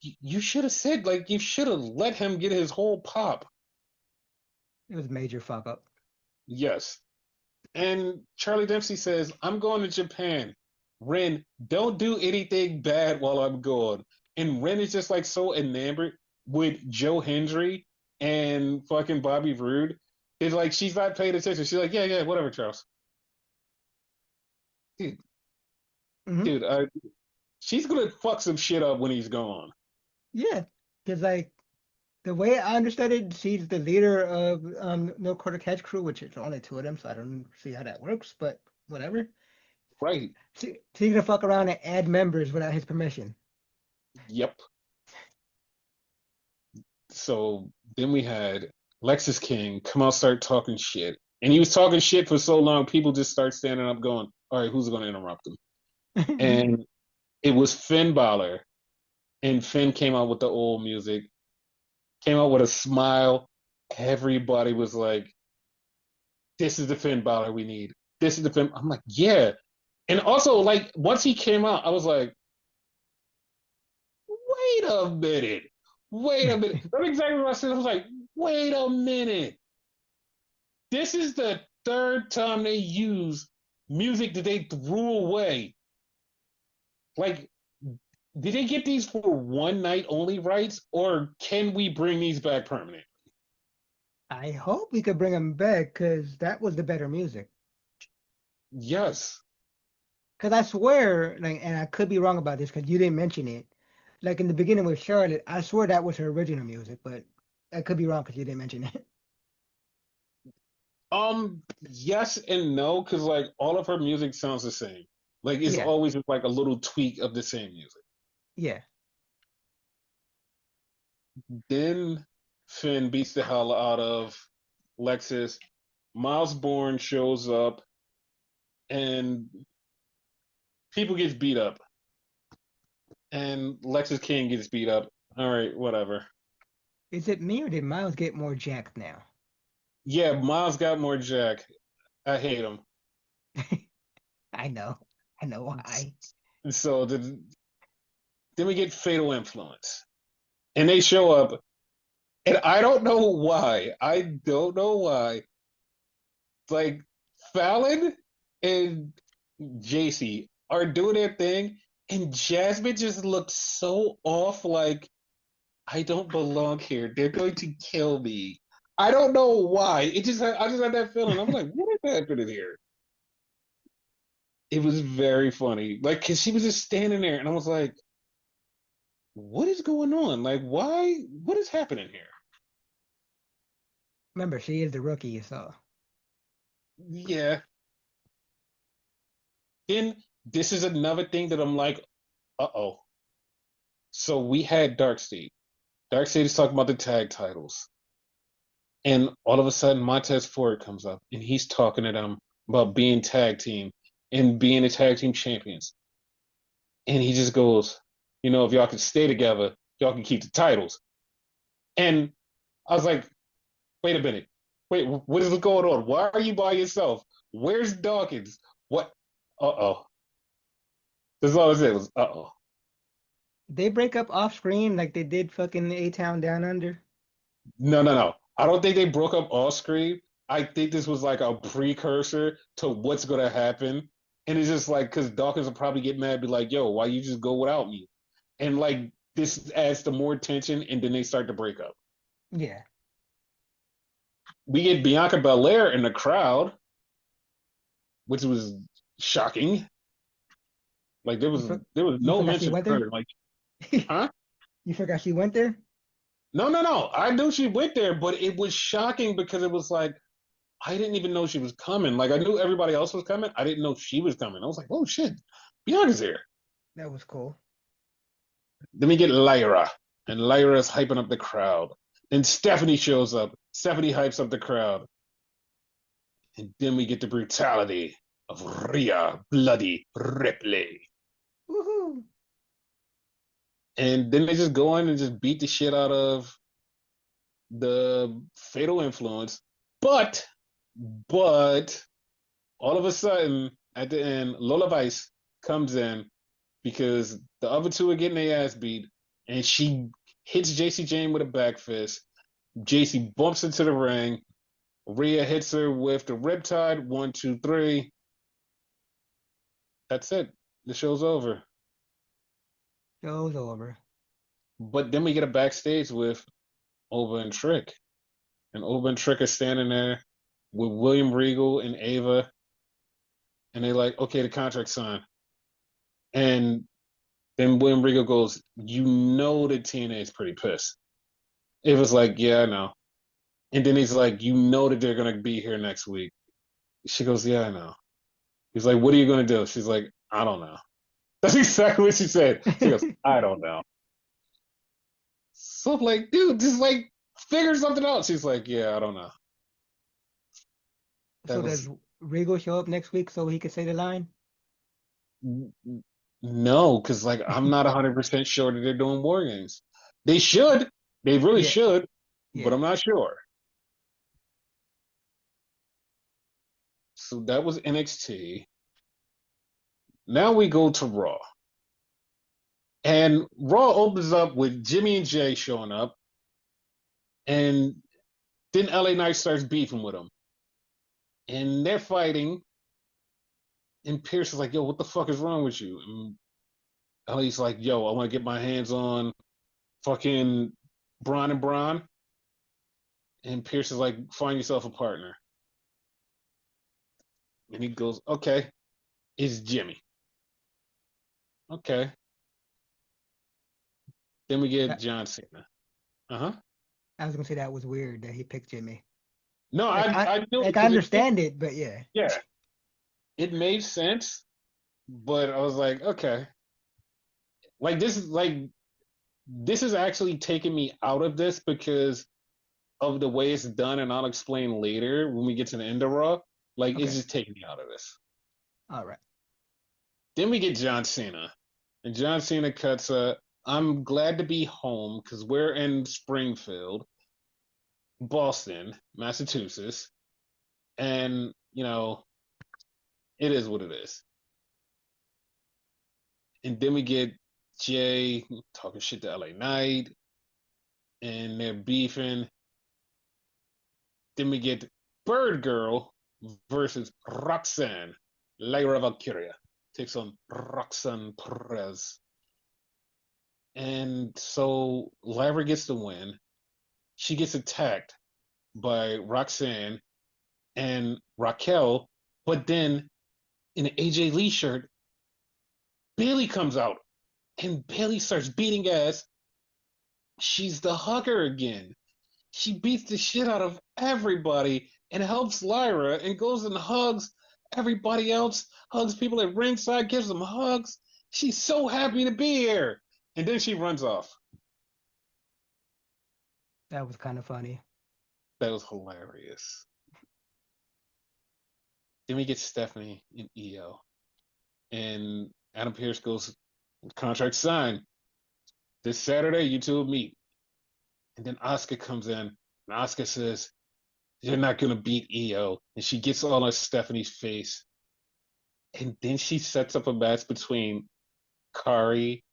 you should have said, like you should have let him get his whole pop. It was a major fuck up. Yes. And Charlie Dempsey says, I'm going to Japan. Ren, don't do anything bad while I'm gone. And Ren is just like so enamored with Joe Hendry and fucking Bobby Roode. It's like she's not paying attention. She's like, yeah, yeah, whatever, Charles. Dude, Hmm. dude, she's gonna fuck some shit up when he's gone. Yeah. Cause like the way I understood it, she's the leader of No Quarter Catch Crew, which is only two of them, so I don't see how that works, but whatever. Right. She's gonna fuck around and add members without his permission. Yep. So then we had Lexus King come out, start talking shit. And he was talking shit for so long, people just start standing up going, all right, who's going to interrupt him? And it was Finn Balor. And Finn came out with the old music, came out with a smile. Everybody was like, this is the Finn Balor we need. This is the Finn. I'm like, yeah. And also, like, once he came out, I was like, wait a minute. Wait a minute. That's exactly what I said. I was like, wait a minute. This is the third time they use music that they threw away. Like, did they get these for one night only rights, or can we bring these back permanent? I hope we could bring him back because that was the better music. Yes. Because I swear, like, and I could be wrong about this because you didn't mention it. Like in the beginning with Charlotte, I swear that was her original music, but I could be wrong because you didn't mention it. Yes and no, because like all of her music sounds the same. Like it's Yeah, always just like a little tweak of the same music. yeah. Then Finn beats the hell out of Lexus. Miles Bourne shows up and people gets beat up. And Lexus King gets beat up. All right, whatever. Is it me or did Miles get more jacked now? Yeah, Miles got more Jack. I hate him. I know. I know why. So then we get Fatal Influence. And they show up. And I don't know why. I don't know why. Like Fallon and JC are doing their thing. And Jasmine just looked so off, like, I don't belong here. They're going to kill me. I don't know why. I just had that feeling. I was like, what is happening here? It was very funny. Like, cause she was just standing there and I was like, what is going on? Like, why? What is happening here? Remember, she is the rookie, so Yeah. Then this is another thing that I'm like, uh-oh. So we had Darkseid. Darkseid is talking about the tag titles. And all of a sudden, Montez Ford comes up and he's talking to them about being tag team and being the tag team champions. And he just goes, if y'all can stay together, y'all can keep the titles. And I was like, wait a minute. Wait, what is going on? Why are you by yourself? Where's Dawkins? What? Uh-oh. That's all I said was, uh-oh. they break up off screen like they did fucking A Town Down Under. No, no, no. I don't think they broke up off screen. I think this was like a precursor to what's going to happen. And it's just like, because Dawkins will probably get mad, be like, yo, why you just go without me? And like, this adds to more tension, and then they start to break up. Yeah. We get Bianca Belair in the crowd, which was shocking. Like, You, for, there was you no forgot she mention went of there? her. Like, huh? You forgot she went there? No, no, no. I knew she went there, but it was shocking because it was like, I didn't even know she was coming. Like I knew everybody else was coming. I didn't know she was coming. I was like, oh shit, Bianca's here. That was cool. Then we get Lyra, and Lyra's hyping up the crowd. Then Stephanie shows up. Stephanie hypes up the crowd. And then we get the brutality of Rhea Bloody Ripley. Woohoo! And then they just go in and just beat the shit out of the Fatal Influence. But all of a sudden, at the end, Lola Vice comes in because the other two are getting their ass beat, and she hits JC Jane with a back fist. JC bumps into the ring. Rhea hits her with the Riptide. 1, 2, 3. That's it. The show's over. Show's over. But then we get a backstage with Ova and Trick. And Ova and Trick are standing there with William Regal and Ava. And they're like, okay, the contract's signed. And then William Regal goes, that TNA is pretty pissed. It was like, yeah, I know. And then he's like, that they're going to be here next week. She goes, yeah, I know. He's like, what are you going to do? She's like, I don't know. That's exactly what she said. She goes, I don't know. So I'm like, dude, just like figure something out. She's like, yeah, I don't know. So That does was Regal show up next week so he can say the line? no, because like I'm not 100% sure that they're doing war games. They should. They really Yeah, should, but yeah. I'm not sure. So that was NXT. Now we go to Raw. And Raw opens up with Jimmy and Jay showing up. And then LA Knight starts beefing with them. And they're fighting. And Pierce is like, yo, what the fuck is wrong with you? And LA's like, yo, I want to get my hands on fucking Braun and Braun. And Pierce is like, find yourself a partner. And he goes, okay, it's Jimmy. Okay. Then we get That, John Cena. Uh huh. I was gonna say that was weird that he picked Jimmy. No, I knew I because understand it, but yeah. yeah, it made sense, but I was like, okay, like this is actually taking me out of this because of the way it's done, and I'll explain later when we get to the end of Raw. Like it's Okay. just taking me out of this. All right. Then we get John Cena, and John Cena cuts a. I'm glad to be home because we're in Springfield, Boston, Massachusetts, and it is what it is. And then we get Jay talking shit to LA Knight, and they're beefing. Then we get Bird Girl versus Roxanne, Lyra Valkyria, takes on Roxanne Perez. And so Lyra gets the win. She gets attacked by Roxanne and Raquel, but then in an AJ Lee shirt, Bailey comes out and Bailey starts beating ass. She's the hugger again. She beats the shit out of everybody and helps Lyra and goes and hugs everybody else, hugs people at ringside, gives them hugs. She's so happy to be here. And then she runs off. That was kind of funny. That was hilarious. Then we get Stephanie and EO. And Adam Pearce goes, contract signed. This Saturday, you two will meet. And then Asuka comes in, and Asuka says, "You're not going to beat EO." And she gets all on Stephanie's face. And then she sets up a match between Kari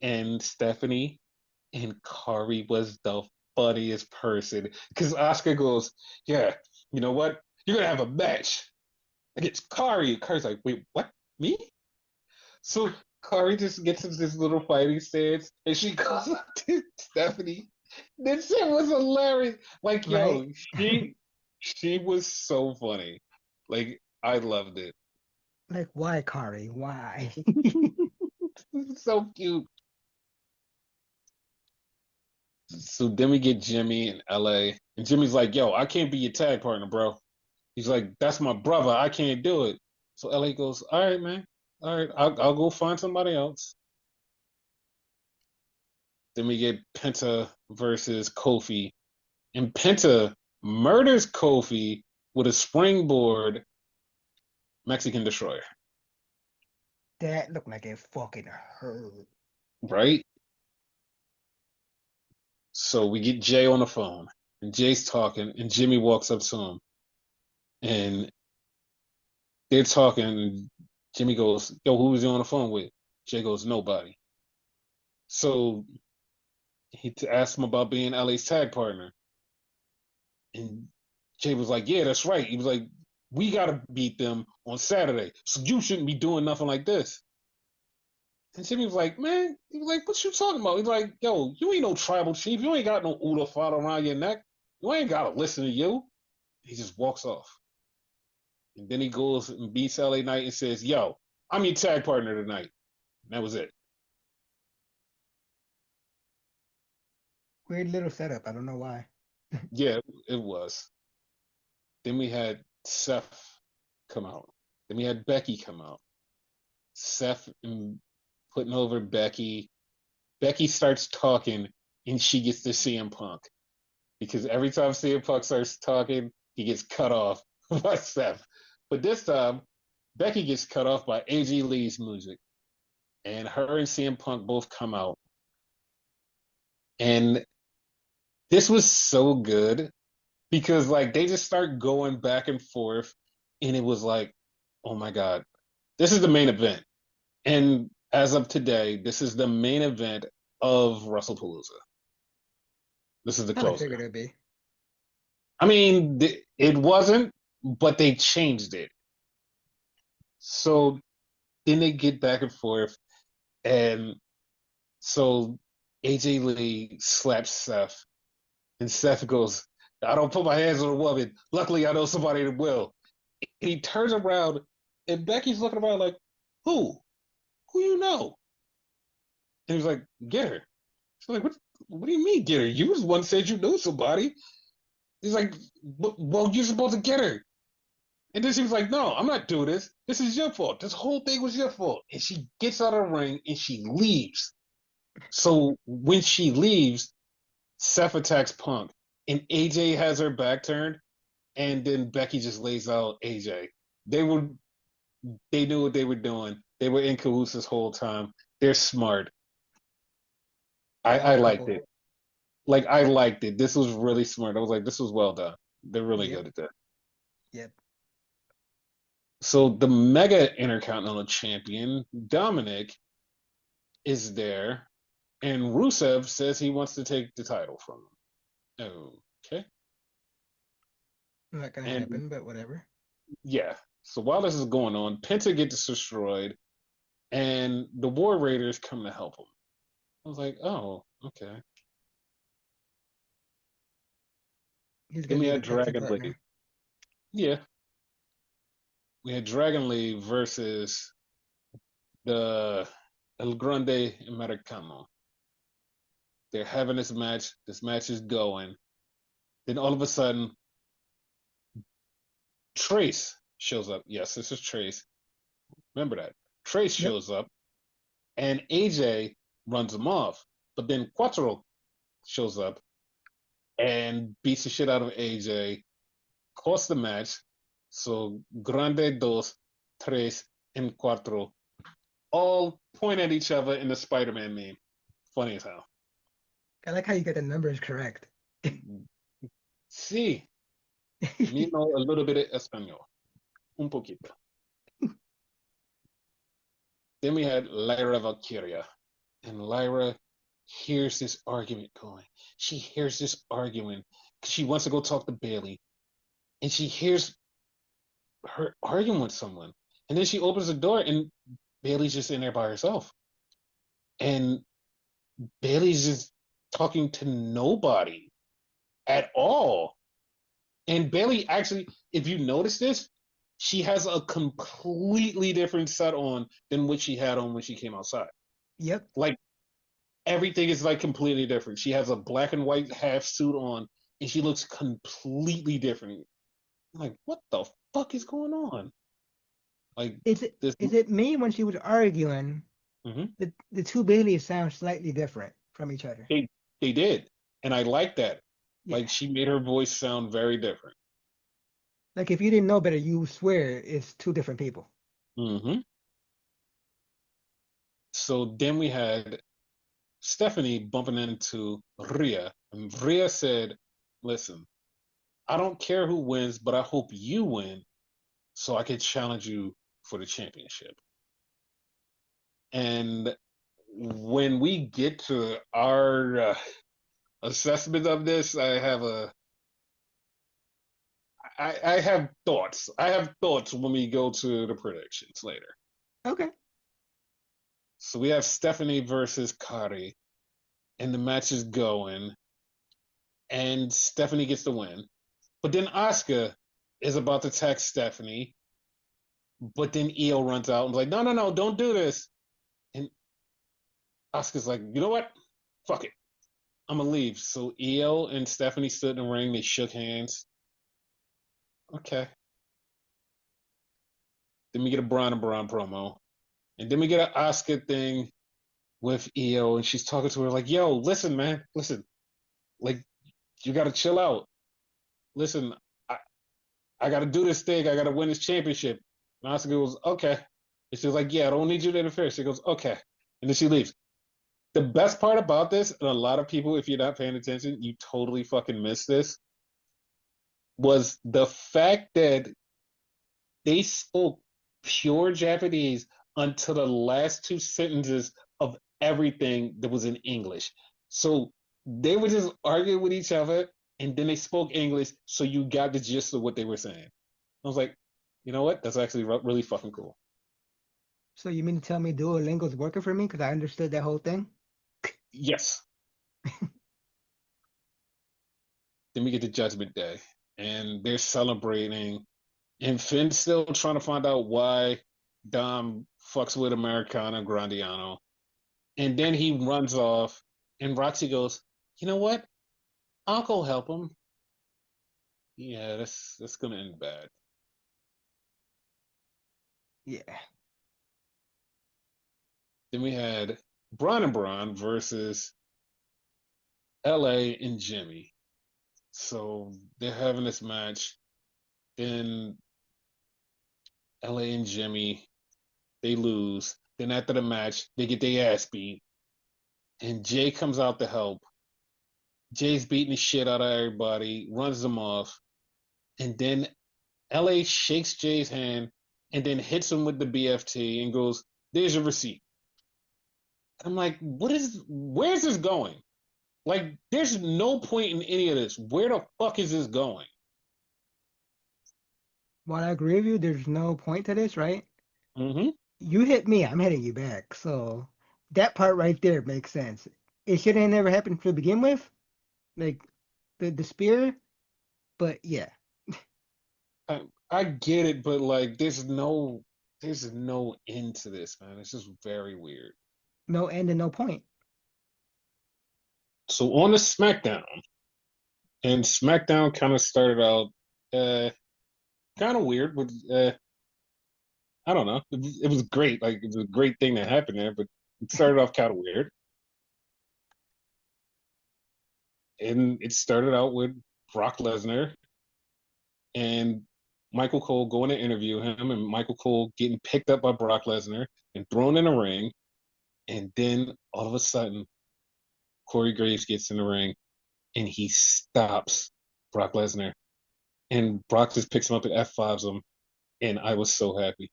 and Stephanie. And Kari was the funniest person. Because Asuka goes, "Yeah, you know what? You're going to have a match against Kari." Kari's like, "Wait, what? Me?" So Kari just gets into this little fighting stance, and she goes up to Stephanie. This shit was hilarious. Like, Right? yo, she was so funny. Like, I loved it. Like, why, Kari? Why? So cute. So then we get Jimmy in LA, and Jimmy's like, "Yo, I can't be your tag partner, bro." He's like, "That's my brother. I can't do it." So LA goes, "All right, man. All right, I'll go find somebody else." Then we get Penta versus Kofi, and Penta murders Kofi with a springboard Mexican destroyer. That looked like it fucking hurt. Right? So we get Jay on the phone, and Jay's talking, and Jimmy walks up to him, and they're talking, and Jimmy goes, "Yo, who was you on the phone with?" Jay goes, "Nobody." So he asked him about being LA's tag partner, and Jay was like, "Yeah, that's right." He was like, "We gotta beat them on Saturday, so you shouldn't be doing nothing like this." And Jimmy was like, "Man," he was like, "What you talking about?" He's like, "Yo, you ain't no tribal chief. You ain't got no Uda file around your neck. You ain't gotta listen to you." He just walks off. And then he goes and beats LA Knight and says, "Yo, I'm your tag partner tonight." And that was it. Weird little setup. I don't know why. Yeah, it was. Then we had Seth come out. Then we had Becky come out. Seth putting over Becky. Becky starts talking and she gets to CM Punk. Because every time CM Punk starts talking, he gets cut off by Seth. But this time, Becky gets cut off by AJ Lee's music. And her and CM Punk both come out. And this was so good because like they just start going back and forth and it was like, oh my God, this is the main event. And as of today, this is the main event of WrestlePalooza. This is the Kind of closer. figured it'd be. I mean, it wasn't, but they changed it. So then they get back and forth, and so AJ Lee slaps Seth, and Seth goes, "I don't put my hands on a woman. Luckily, I know somebody that will." And he turns around, and Becky's looking around like, "Who? Who you know?" And he's like, "Get her." She's like, What do you mean, get her? You was the one said you knew somebody." He's like, "Well, you're supposed to get her." And then she was like, "No, I'm not doing this. This is your fault. This whole thing was your fault." And she gets out of the ring and she leaves. So when she leaves, Seth attacks Punk, and AJ has her back turned, and then Becky just lays out AJ. They were they knew what they were doing. They were in cahoots this whole time. They're smart. I Smart liked couple. it. Like I liked it. This was really smart. I was like, this was well done. They're really Yep. good at that. Yep. So the Mega Intercontinental Champion Dominic is there, and Rusev says he wants to take the title from him. Okay, Not gonna and happen, but whatever. yeah. So while this is going on, Penta gets destroyed, and the War Raiders come to help him. I was like, oh, okay. He's Then gonna we be the had perfect Dragon Lee. partner. Yeah, we had Dragon Lee versus the El Grande Americano. They're having this match. This match is going. Then all of a sudden, Trace shows up. Yes, this is Trace. Remember that. Trace Yep. shows up, and AJ runs him off. But then Quattro shows up and beats the shit out of AJ, costs the match. So Grande, Dos, Tres, and Cuatro all point at each other in the Spider-Man meme. Funny as hell. I like how you get the numbers correct. Sí, me know a little bit of Espanol. Un poquito. Then we had Lyra Valkyria. And Lyra hears this argument going. She hears this arguing because she wants to go talk to Bailey. And she hears her arguing with someone. And then she opens the door and Bailey's just in there by herself. And Bailey's just talking to nobody at all. And Bailey actually, if you notice this, she has a completely different set on than what she had on when she came outside. Yep. Like everything is like completely different. She has a black and white half suit on and she looks completely different. I'm like, what the fuck is going on? Like this Is it me when she was arguing? mhm. The two Baileys sound slightly different from each other. They did. And I like that. Yeah. Like she made her voice sound very different. Like if you didn't know better, you swear it's two different people. Mm-hmm. So then we had Stephanie bumping into Rhea, and Rhea said, "Listen, I don't care who wins, but I hope you win, so I can challenge you for the championship." And when we get to our assessment of this, I have thoughts. I have thoughts when we go to the predictions later. Okay. So we have Stephanie versus Kari, and the match is going, and Stephanie gets the win. But then Asuka is about to text Stephanie, but then Io runs out and is like, no, no, no, don't do this. And Asuka's like, you know what? Fuck it. I'm gonna leave. So Io and Stephanie stood in the ring, they shook hands. Okay. Then we get a Braun and Braun promo. And then we get an Asuka thing with Io, and she's talking to her like, yo, listen, man, listen. Like, you gotta chill out. Listen, I gotta do this thing. I gotta win this championship. And Asuka goes, okay. And she's like, yeah, I don't need you to interfere. She goes, okay. And then she leaves. The best part about this, and a lot of people, if you're not paying attention, you totally fucking missed this, was the fact that they spoke pure Japanese until the last two sentences of everything that was in English. So they were just arguing with each other, and then they spoke English, so you got the gist of what they were saying. I was like, you know what? That's actually really fucking cool. So you mean to tell me Duolingo's working for me because I understood that whole thing? Yes. Then we get to Judgment Day, and they're celebrating, and Finn's still trying to find out why Dom fucks with Americana Grandiano. And then he runs off, and Roxy goes, you know what? I'll go help him. Yeah, that's gonna end bad. Yeah. Then we had Braun and Braun versus LA and Jimmy. So they're having this match. Then LA and Jimmy, they lose. Then after the match, they get their ass beat. And Jay comes out to help. Jay's beating the shit out of everybody, runs them off. And then LA shakes Jay's hand and then hits him with the BFT and goes, there's your receipt. I'm like, where's this going? Like, there's no point in any of this. Where the fuck is this going? While I agree with you, there's no point to this, right? Mm-hmm. you hit me, I'm hitting you back. So that part right there makes sense. It should have never happened to begin with, like the spear. But yeah, I get it, but like, there's no end to this, man. It's just very weird. no end and no point. So on the SmackDown, and SmackDown kind of started out uh, kind of weird, but I don't know. It was great. Like, it was a great thing that happened there, but it started off kind of weird. And it started out with Brock Lesnar and Michael Cole going to interview him, and Michael Cole getting picked up by Brock Lesnar and thrown in a ring. And then all of a sudden, Corey Graves gets in the ring and he stops Brock Lesnar. And Brock just picks him up and F5s him. And I was so happy.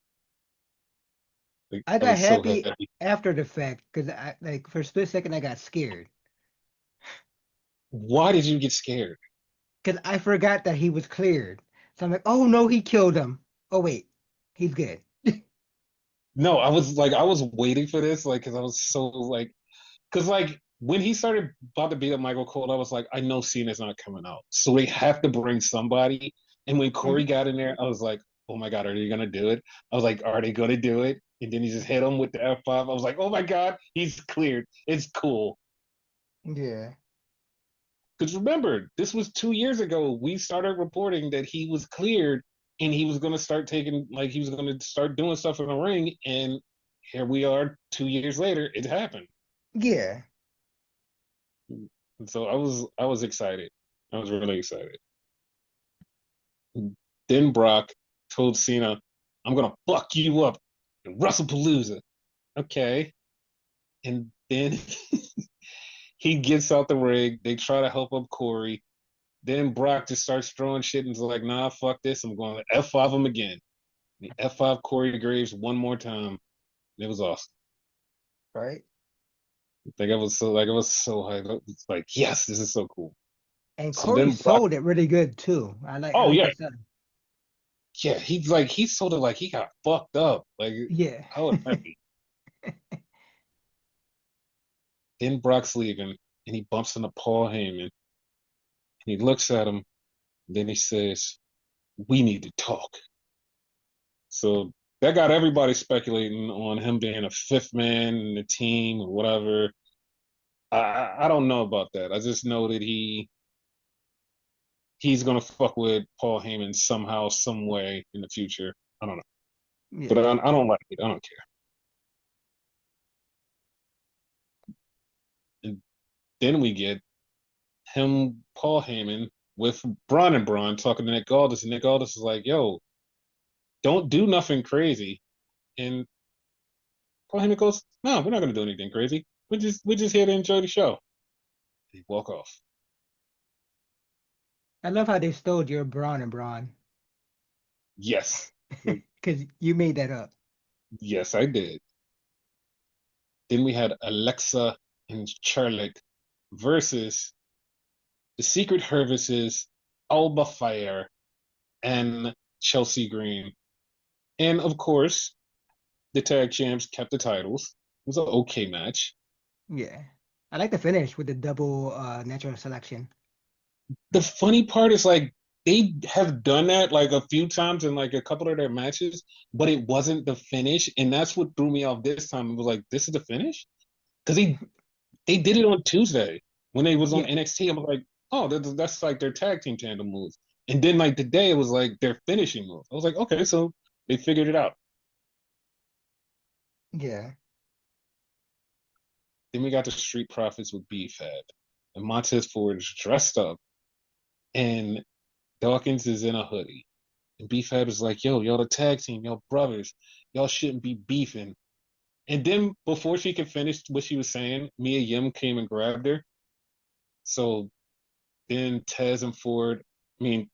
Like, I I got was so happy happy. after the fact because I like for a split second I got scared Why did you get scared? because I forgot that he was cleared. So I'm like, oh no, he killed him. Oh wait, he's good. No, I was waiting for this, like, because I was so like, because like when he started about to beat up Michael Cole, I was like, I know Cena's not coming out, so they have to bring somebody. And when Corey Mhm. got in there, I was like, oh my god, are they gonna do it? I was like, are they gonna do it? And then he just hit him with the F5. I was like, oh my god, he's cleared. It's cool. Yeah, Because remember, this was 2 years ago. We started reporting that he was cleared and he was going to start taking, like, he was going to start doing stuff in the ring. And here we are 2 years later. It happened. yeah. And so I was excited. I was really excited. Then Brock told Cena, I'm going to fuck you up in WrestlePalooza. Okay. And then he gets out the ring. They try to help up Corey. Then Brock just starts throwing shit and is like, nah, fuck this. I'm going to F5 him again. The F5 Corey Graves one more time. It was awesome. Right. I was so hyped. It's like, yes, this is so cool. And So Corey then Brock, sold it really good too. I oh like yeah, his son. yeah, he sold it like he got fucked up. Like, Yeah. I was happy. Then Brock's leaving and he bumps into Paul Heyman and he looks at him. And then he says, "We need to talk." So that got everybody speculating on him being a fifth man in the team or whatever. I don't know about that. I just know that he's gonna fuck with Paul Heyman somehow, some way in the future. I don't know, but Yeah. I don't like it. I don't care. And then we get him, Paul Heyman, with Braun and Braun talking to Nick Aldis, and Nick Aldis is like, "Yo, don't do nothing crazy." And Paul Heyman goes, "No, we're not gonna do anything crazy. We're just here to enjoy the show." And he walk off. I love how they stole your Braun and Braun Yes, like, because you made that up. yes, I did. Then we had Alexa and Charlotte versus the Secret Services, Alba Fire, and Chelsea Green. And of course, the tag champs kept the titles. It was an okay match. Yeah. I like the finish with the double natural selection. The funny part is like they have done that like a few times in like a couple of their matches, but it wasn't the finish, and that's what threw me off this time. It was like, this is the finish? Because they did it on Tuesday when they was on Yeah. NXT. I'm like, oh, that's like their tag team tandem move. And then like today it was like their finishing move. I was like, okay, so they figured it out. Yeah. Then we got the Street Profits with B-Fab. And Montez Ford is dressed up and Dawkins is in a hoodie. And B-Fab is like, yo, y'all the tag team, y'all brothers. Y'all shouldn't be beefing. And then before she could finish what she was saying, Mia Yim came and grabbed her. So then Tez and Ford, I mean,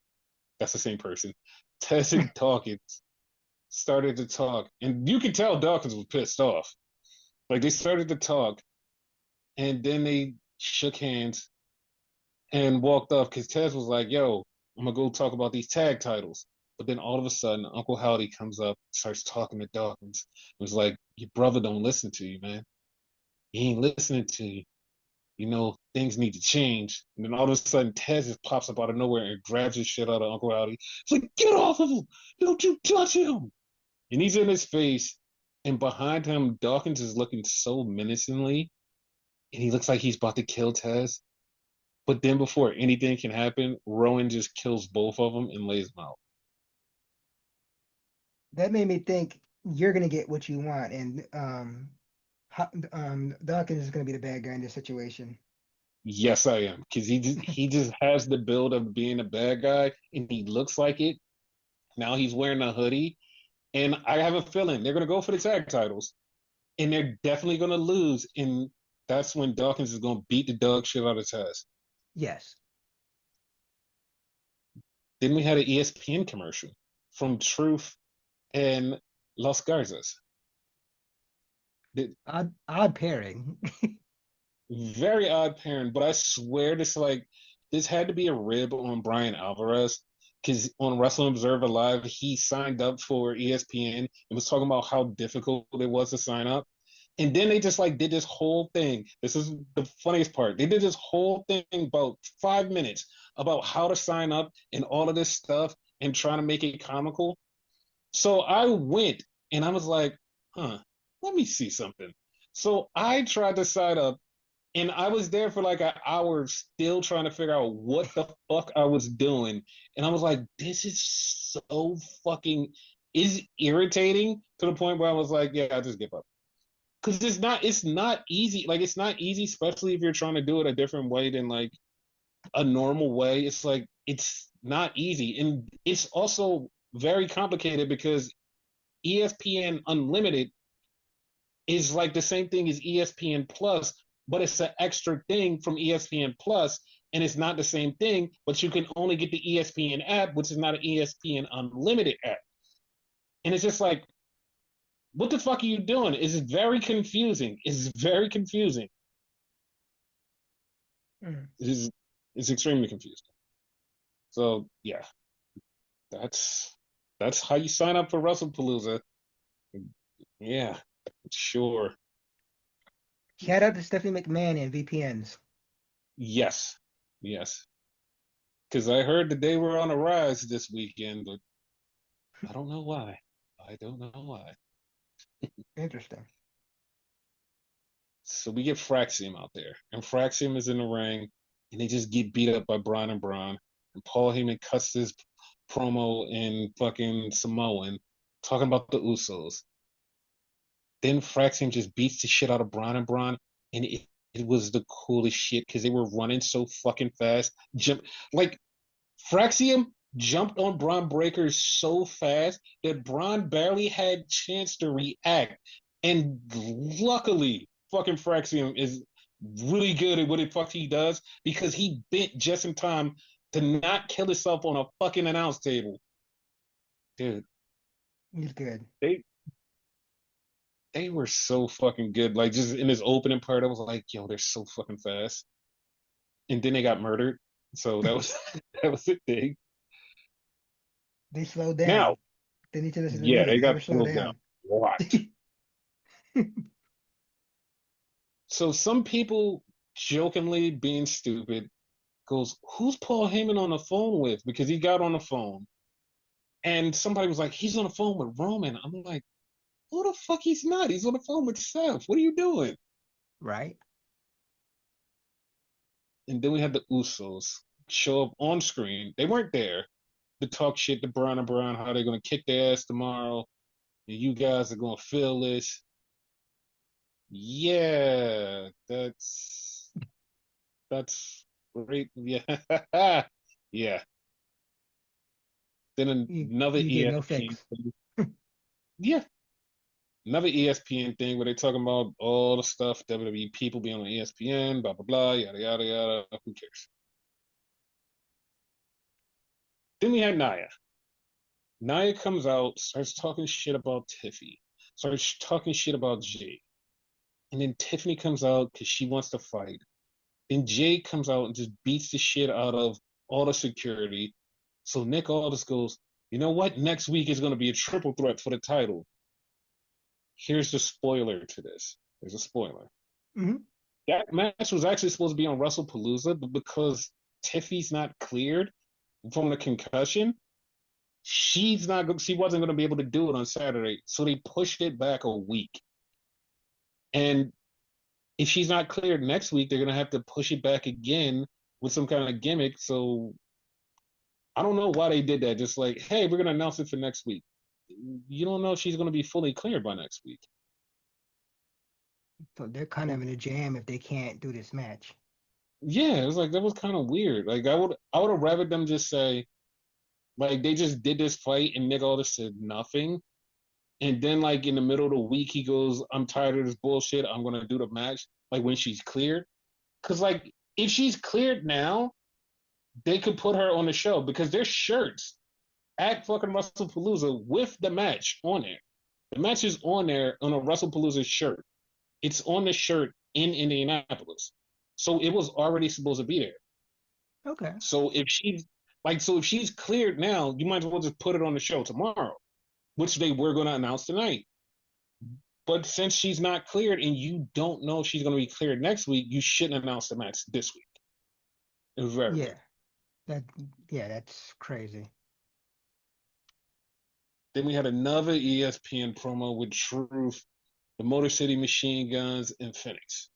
that's the same person. Tez and Dawkins started to talk. And you could tell Dawkins was pissed off. Like they started to talk and then they shook hands and walked off because Tez was like, yo, I'm gonna go talk about these tag titles. But then all of a sudden, Uncle Howdy comes up, starts talking to Dawkins. It was like, your brother don't listen to you, man. He ain't listening to you. You know, things need to change. And then all of a sudden, Tez just pops up out of nowhere and grabs his shit out of Uncle Howdy. It's like, get off of him! Don't you touch him! And he's in his face. And behind him, Dawkins is looking so menacingly. And he looks like he's about to kill Tez. But then before anything can happen, Rowan just kills both of them and lays them out. That made me think you're gonna get what you want, and Dawkins is gonna be the bad guy in this situation. Yes, I am. Because he just has the build of being a bad guy, and he looks like it. Now he's wearing a hoodie. And I have a feeling they're going to go for the tag titles. And they're definitely going to lose. And that's when Dawkins is going to beat the dog shit out of Taz. Yes. Then we had an ESPN commercial from Truth and Los Garzas. Odd pairing. Very odd pairing, but I swear this had to be a rib on Brian Alvarez because on Wrestling Observer Live he signed up for ESPN and was talking about how difficult it was to sign up. And then they just did this whole thing. This is the funniest part. They did this whole thing about 5 minutes about how to sign up and all of this stuff and trying to make it comical. So I went and I was like, let me see something. So I tried to sign up and I was there for like an hour still trying to figure out what the fuck I was doing. And I was like, this is so fucking is irritating to the point where I was like, yeah, I just give up. Because it's not easy. Like it's not easy, especially if you're trying to do it a different way than like a normal way. It's like it's not easy. And it's also very complicated because ESPN Unlimited is like the same thing as ESPN Plus, but it's an extra thing from ESPN Plus, and it's not the same thing, but you can only get the ESPN app, which is not an ESPN Unlimited app. And it's just like, what the fuck are you doing? It's very confusing. It's very confusing. It's extremely confusing. So yeah, that's how you sign up for WrestlePalooza. Yeah, sure. Shout out to Stephanie McMahon and VPNs. Yes, yes. Because I heard that they were on a rise this weekend, but I don't know why. I don't know why. Interesting. So we get Fraxium out there, and Fraxium is in the ring, and they just get beat up by Braun and Braun. And Paul Heyman cuts his promo in fucking Samoan, talking about the Usos. Then Fraxium just beats the shit out of Braun and Braun, and it was the coolest shit because they were running so fucking fast. Like Fraxium jumped on Braun Breaker so fast that Braun barely had chance to react. And luckily, fucking Fraxium is really good at what the fuck he does because he bent just in time to not kill himself on a fucking announce table. Dude. He's good. They were so fucking good. Like just in this opening part, I was like, yo, they're so fucking fast. And then they got murdered. So that was that was the thing. They slowed down. Now, They need to listen to the yeah, music. they Never got slow slowed down. What? So some people jokingly being stupid goes, who's Paul Heyman on the phone with? Because he got on the phone. And somebody was like, he's on the phone with Roman. I'm like, who the fuck he's not? He's on the phone with Seth. What are you doing? Right. And then we had the Usos show up on screen. They weren't there to talk shit to Braun and Braun, how they're going to kick their ass tomorrow. And you guys are going to feel this. Yeah, that's great. Yeah. Yeah. Then another You get no ESPN fix. thing. Yeah. Another ESPN thing where they're talking about all the stuff, WWE people being on ESPN, blah, blah, blah, yada, yada, yada. Who cares? Then we had Nia. Nia comes out, starts talking shit about Tiffy, starts talking shit about Jay. And then Tiffany comes out because she wants to fight. Then Jay comes out and just beats the shit out of all the security. So Nick Aldis goes, You know what? Next week is going to be a triple threat for the title. Here's the spoiler to this. There's a spoiler. Hmm. That match was actually supposed to be on WrestlePalooza, but because Tiffy's not cleared from the concussion, she wasn't going to be able to do it on Saturday, so they pushed it back a week. And if she's not cleared next week, they're going to have to push it back again with some kind of gimmick. So I don't know why they did that. Just like, hey, we're going to announce it for next week. You don't know if she's going to be fully cleared by next week. So they're kind of in a jam if they can't do this match. Yeah, it was like that was kind of weird. Like I would have rather them just say like they just did this fight and Nick Aldis said nothing. And then like in the middle of the week he goes, I'm tired of this bullshit. I'm gonna do the match like when she's cleared. Cause like if she's cleared now, they could put her on the show because there's shirts at fucking WrestlePalooza with the match on there. The match is on there on a WrestlePalooza shirt. It's on the shirt in Indianapolis. So it was already supposed to be there. Okay. So if she's cleared now, you might as well just put it on the show tomorrow, which they were going to announce tonight. But since she's not cleared and you don't know if she's going to be cleared next week, you shouldn't announce the match this week. It was very Yeah. weird. That that's crazy. Then we had another ESPN promo with Truth, the Motor City Machine Guns, and Phoenix.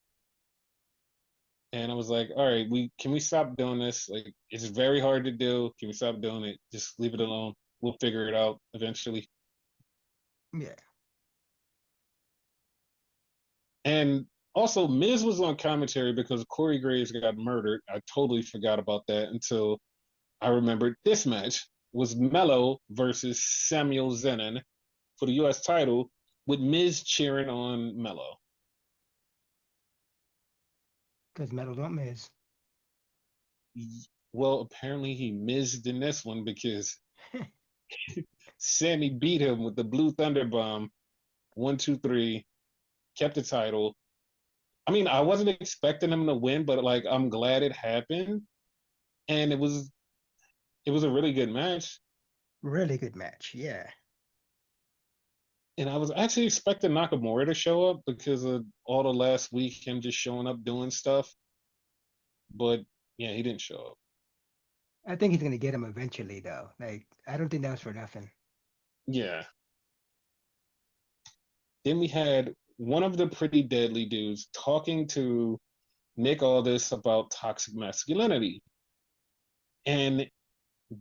And I was like, all right, we stop doing this? Like, it's very hard to do. Can we stop doing it? Just leave it alone. We'll figure it out eventually. Yeah. And also, Miz was on commentary because Corey Graves got murdered. I totally forgot about that until I remembered this match was Melo versus Samuel Zenon for the U.S. title with Miz cheering on Melo. Because metal don't miss. Well, apparently he missed in this one because Sammy beat him with the Blue Thunder Bomb. 1, 2, 3, kept the title. I mean, I wasn't expecting him to win, but like I'm glad it happened. And it was a really good match. Really good match. Yeah. And I was actually expecting Nakamura to show up because of all the last week him just showing up doing stuff. But yeah, he didn't show up. I think he's gonna get him eventually though. Like I don't think that was for nothing. Yeah. Then we had one of the pretty deadly dudes talking to Nick Aldis about toxic masculinity. And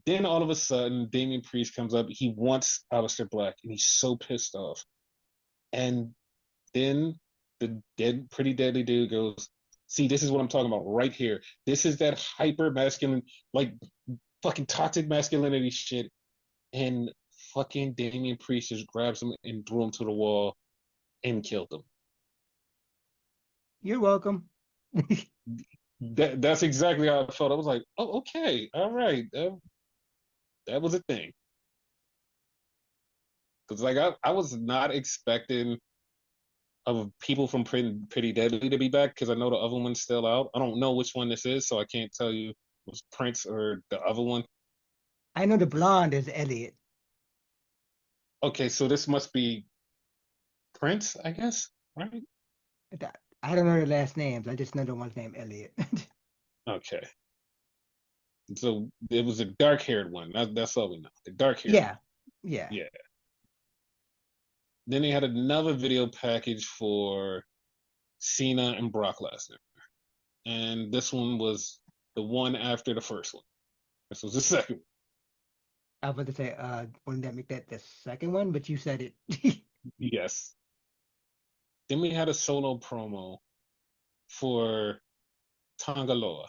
then all of a sudden, Damian Priest comes up. He wants Aleister Black, and he's so pissed off. And then pretty deadly dude goes, "See, this is what I'm talking about right here. This is that hyper masculine, like fucking toxic masculinity shit." And fucking Damian Priest just grabs him and threw him to the wall and killed him. You're welcome. That's exactly how I felt. I was like, "Oh, okay, all right, that was a thing." Because like I was not expecting of people from Pretty Deadly to be back because I know the other one's still out. I don't know which one this is, so I can't tell you was Prince or the other one. I know the blonde is Elliot. Okay, so this must be Prince, I guess, right? I don't know their last names. I just know the one's named Elliot. Okay, so it was a dark-haired one. That's all we know. The dark-haired one. Yeah. Yeah. Yeah. Then they had another video package for Cena and Brock Lesnar, and this one was the one after the first one. This was the second one. I was about to say, wouldn't that make that the second one? But you said it. Yes. Then we had a solo promo for Tangaloa.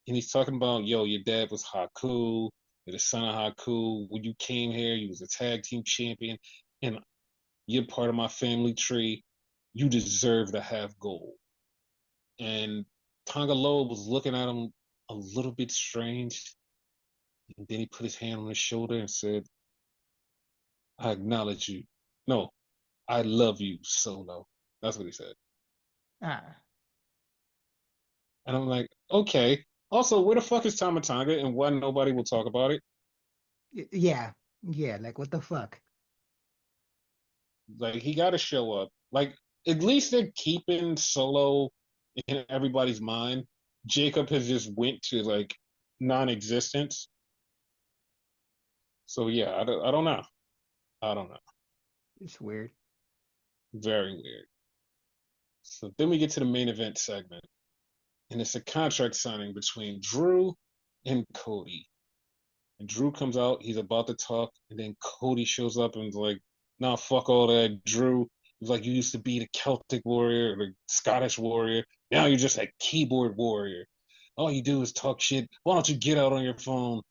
And he's talking about, yo, your dad was Haku, you're the son of Haku. When you came here, you was a tag team champion, and you're part of my family tree. You deserve to have gold. And Tangaloa was looking at him a little bit strange. And then he put his hand on his shoulder and said, I acknowledge you. No, I love you, Solo. That's what he said. Ah. And I'm like, okay. Also, where the fuck is Tamatanga and why nobody will talk about it? Yeah, yeah. Like what the fuck? Like he got to show up. Like at least they're keeping Solo in everybody's mind. Jacob has just went to like non-existence. So yeah, I don't know. I don't know. It's weird. Very weird. So then we get to the main event segment, and it's a contract signing between Drew and Cody. And Drew comes out, he's about to talk, and then Cody shows up and is like, nah, fuck all that, Drew. He's like, you used to be the Celtic warrior, the Scottish warrior. Now you're just a keyboard warrior. All you do is talk shit. Why don't you get out on your phone?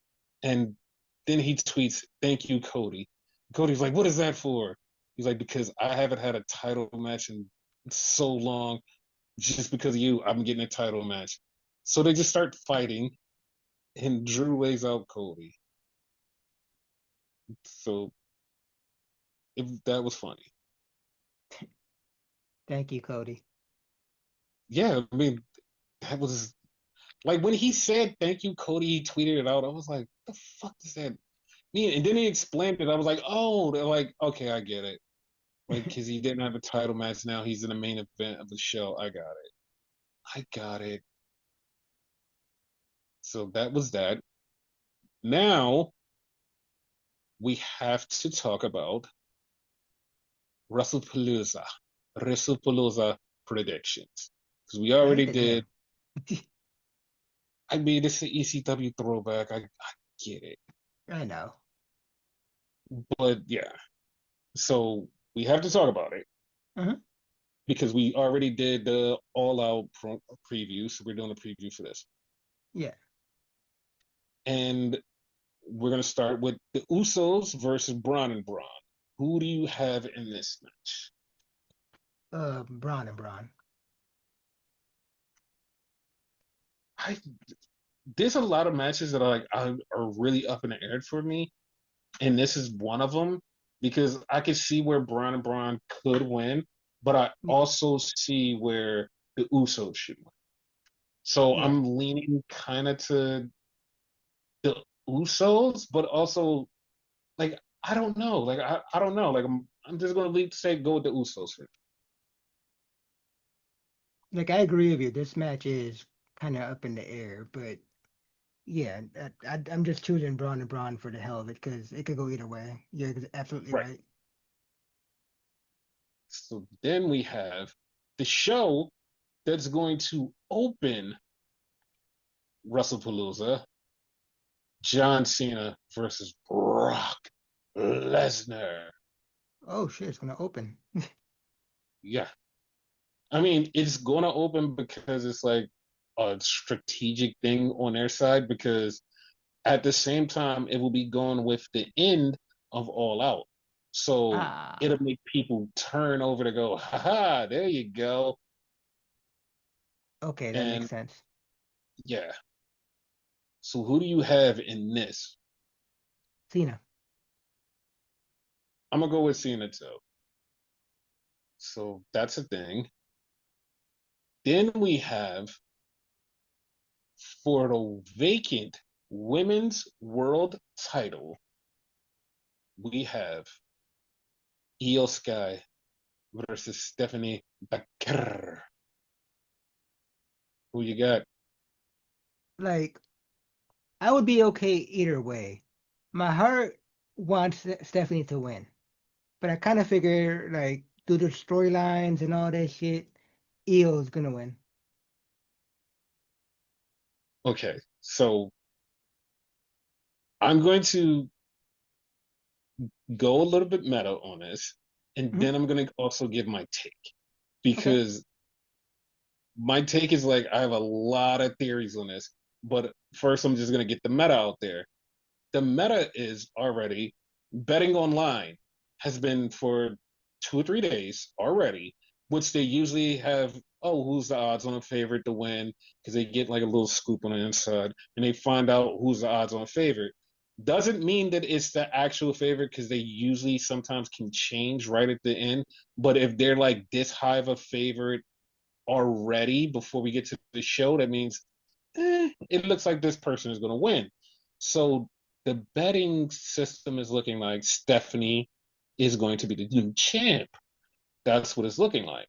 And then he tweets, thank you, Cody. Cody's like, what is that for? He's like, because I haven't had a title match in so long. Just because of you, I'm getting a title match. So they just start fighting, and Drew lays out Cody. So that was funny. Thank you, Cody. Yeah, I mean, that was like when he said thank you, Cody, he tweeted it out. I was like, the fuck does that mean? And then he explained it. I was like, oh, they're like, okay, I get it. Like, because he didn't have a title match now, he's in the main event of the show. I got it. I got it. So that was that. Now we have to talk about WrestlePalooza. WrestlePalooza predictions. Because we I already hate it did. here. I mean, it's an ECW throwback. I get it. I know. But yeah, so we have to talk about it Hmm. because we already did the all out preview. So we're doing a preview for this. Yeah. And we're going to start with the Usos versus Braun and Braun. Who do you have in this match? Braun and Braun. I There's a lot of matches that are really up in the air for me, and this is one of them because I could see where Braun and Braun could win, but I Yeah. also see where the Usos should win. So Yeah. I'm leaning kind of to the Usos, but also like I don't know, I don't know, like I'm just gonna say go with the Usos for Like I agree with you. This match is kind of up in the air, but yeah, I'm just choosing Braun and Braun for the hell of it because it could go either way. You're absolutely right. right. So then we have the show that's going to open WrestlePalooza, John Cena versus Brock Lesnar. Oh shit, it's gonna open. Yeah. I mean, it's going to open because it's like a strategic thing on their side because at the same time, it will be going with the end of All Out. So it'll Ah, make people turn over to go, haha, there you go. okay, that makes And sense. yeah. So who do you have in this? Cena. I'm gonna go with Cena too. So that's a thing. Then we have for the vacant women's world title, we have Io Sky versus Stephanie Becker. Who you got? Like I would be okay either way. My heart wants Stephanie to win, but I kind of figure like through the storylines and all that shit, Io's gonna win. Okay, so I'm going to go a little bit meta on this, and Mhm. then I'm going to also give my take Okay. because my take is like I have a lot of theories on this, but first I'm just going to get the meta out there. The meta is already betting online has been for 2 or 3 days already, which they usually have. Oh, who's the odds on a favorite to win? Because they get like a little scoop on the inside, and they find out who's the odds on a favorite. Doesn't mean that it's the actual favorite because they usually sometimes can change right at the end. But if they're like this high of a favorite already before we get to the show, that means it looks like this person is going to win. So the betting system is looking like Stephanie is going to be the new champ. That's what it's looking like.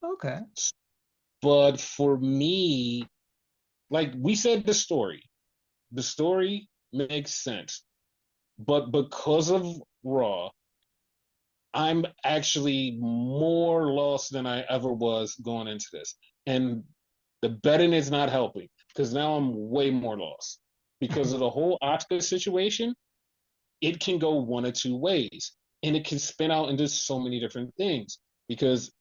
Okay. But for me, like we said, the story makes sense. But because of Raw, I'm actually more lost than I ever was going into this. And the betting is not helping because now I'm way more lost. Because of the whole Oscar situation, it can go one or two ways. And it can spin out into so many different things. Because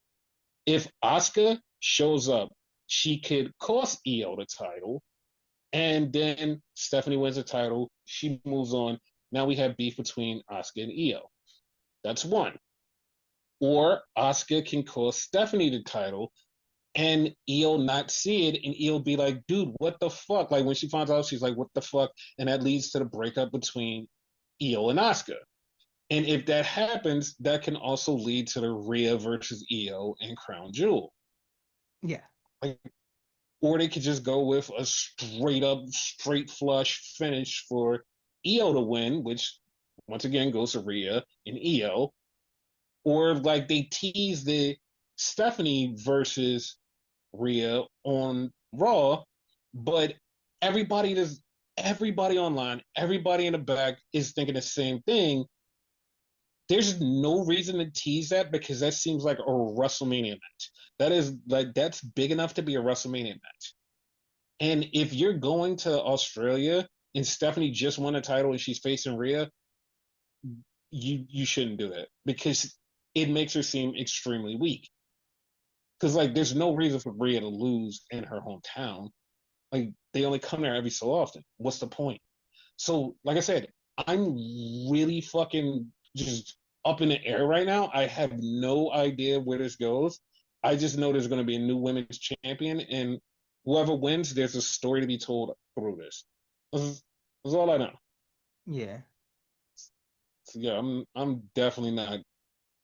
if Oscar shows up, she could cost EO the title. And then Stephanie wins the title. She moves on. Now we have beef between Oscar and EO. That's one. Or Oscar can cost Stephanie the title and EO not see it, and EO be like, dude, what the fuck? Like when she finds out, she's like, what the fuck? And that leads to the breakup between EO and Oscar. And if that happens, that can also lead to the Rhea versus EO and Crown Jewel. Yeah. Like, or they could just go with a straight up, straight flush finish for EO to win, which once again goes to Rhea and EO. Or like they tease the Stephanie versus Rhea on Raw, but everybody does everybody online, everybody in the back is thinking the same thing. There's no reason to tease that because that seems like a WrestleMania match. That is like that's big enough to be a WrestleMania match. And if you're going to Australia and Stephanie just won a title and she's facing Rhea, you shouldn't do that because it makes her seem extremely weak. Because like there's no reason for Rhea to lose in her hometown. Like they only come there every so often. What's the point? So like I said, I'm really fucking just up in the air right now. I have no idea where this goes. I just know there's going to be a new women's champion, and whoever wins, there's a story to be told through this. That's all I know. Yeah. So yeah, I'm definitely not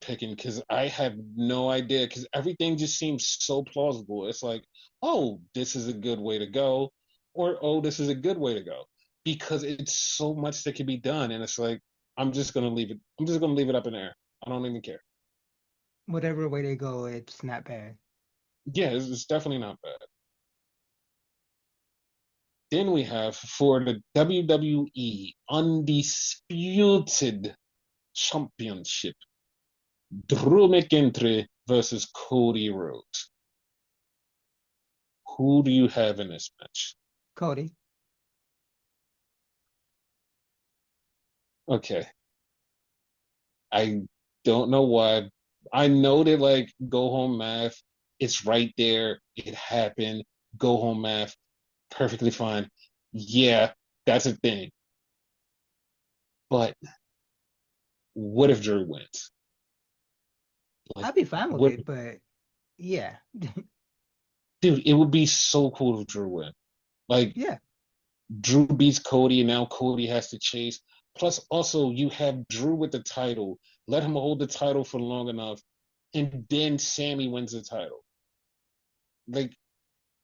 picking because I have no idea because everything just seems so plausible. It's like, oh, this is a good way to go, or oh, this is a good way to go because it's so much that can be done, and it's like I'm just gonna leave it. I'm just gonna leave it up in the air. I don't even care. Whatever way they go, it's not bad. Yeah, it's definitely not bad. Then we have for the WWE Undisputed Championship, Drew McIntyre versus Cody Rhodes. Who do you have in this match? Cody. Okay. I don't know why. I know that like go home math, it's right there. It happened. Go home math, perfectly fine. Yeah, that's a thing. But what if Drew wins? Like I'd be fine with what it, but yeah. dude, it would be so cool if Drew win. Like Yeah. Drew beats Cody and now Cody has to chase. Plus also you have Drew with the title. Let him hold the title for long enough and then Sammy wins the title. Like,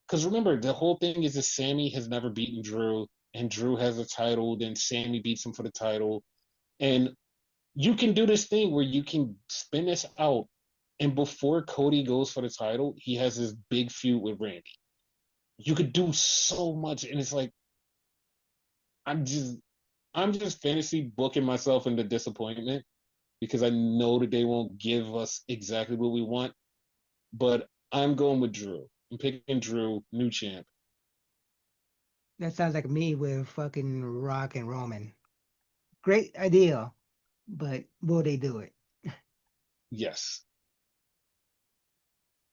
because remember, the whole thing is that Sammy has never beaten Drew, and Drew has a title, then Sammy beats him for the title. And you can do this thing where you can spin this out, and before Cody goes for the title, he has this big feud with Randy. You could do so much, and it's like, I'm just. I'm just fantasy booking myself into disappointment because I know that they won't give us exactly what we want. But I'm going with Drew. I'm picking Drew, new champ. That sounds like me with fucking Rock and Roman. Great idea, but will they do it? Yes.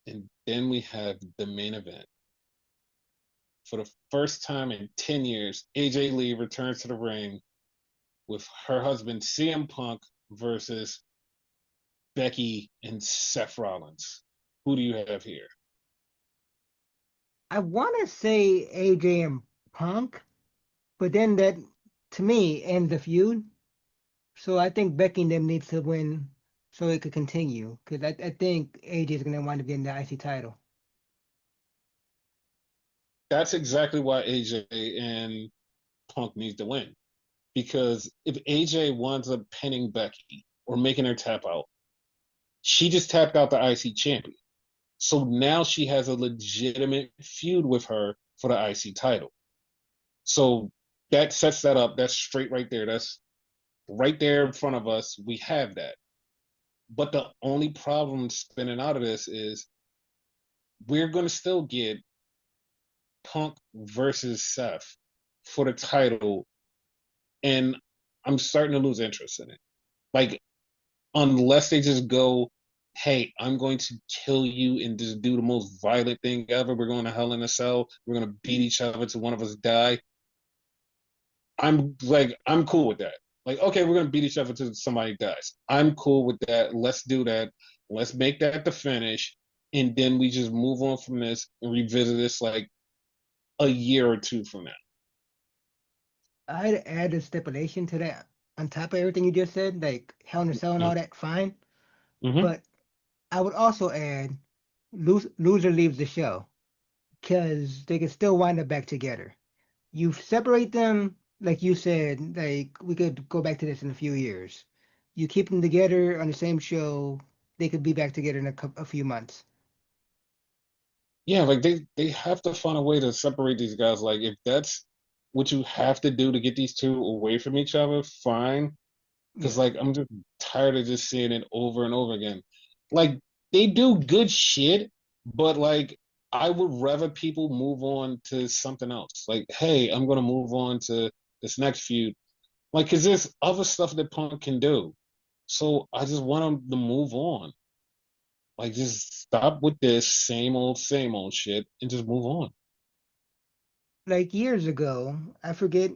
And then we have the main event. For the first time in 10 years, AJ Lee returns to the ring with her husband CM Punk versus Becky and Seth Rollins. Who do you have here? I want to say AJ and Punk, but then that, to me, ends the feud. So I think Becky and them needs to win so it could continue. Because I think AJ is going to wind up getting the IC title. That's exactly why AJ and Punk needs to win. because if AJ winds up pinning Becky or making her tap out, she just tapped out the IC champion. So now she has a legitimate feud with her for the IC title. So that sets that up. That's straight right there. That's right there in front of us. We have that. But the only problem spinning out of this is we're going to still get Punk versus Seth for the title. And I'm starting to lose interest in it. Like, unless they just go, hey, I'm going to kill you and just do the most violent thing ever. We're going to Hell in a Cell. We're going to beat each other till one of us die. I'm cool with that. Like, okay, we're going to beat each other till somebody dies. I'm cool with that. Let's do that. Let's make that the finish. And then we just move on from this and revisit this like a year or two from now. I'd add a stipulation to that on top of everything you just said, like Hell in a Cell and all that, fine. Mm-hmm. But I would also add loser leaves the show because they can still wind up back together. You separate them, like you said, like we could go back to this in a few years. You keep them together on the same show, they could be back together in a few months. Yeah, like they have to find a way to separate these guys. Like if that's what you have to do to get these two away from each other, fine. Because Yeah. like I'm just tired of just seeing it over and over again. Like they do good shit, but like I would rather people move on to something else. Like, hey, I'm gonna move on to this next feud. Like, cause there's other stuff that Punk can do. So I just want him to move on. Like, just stop with this same old shit and just move on. Like years ago, I forget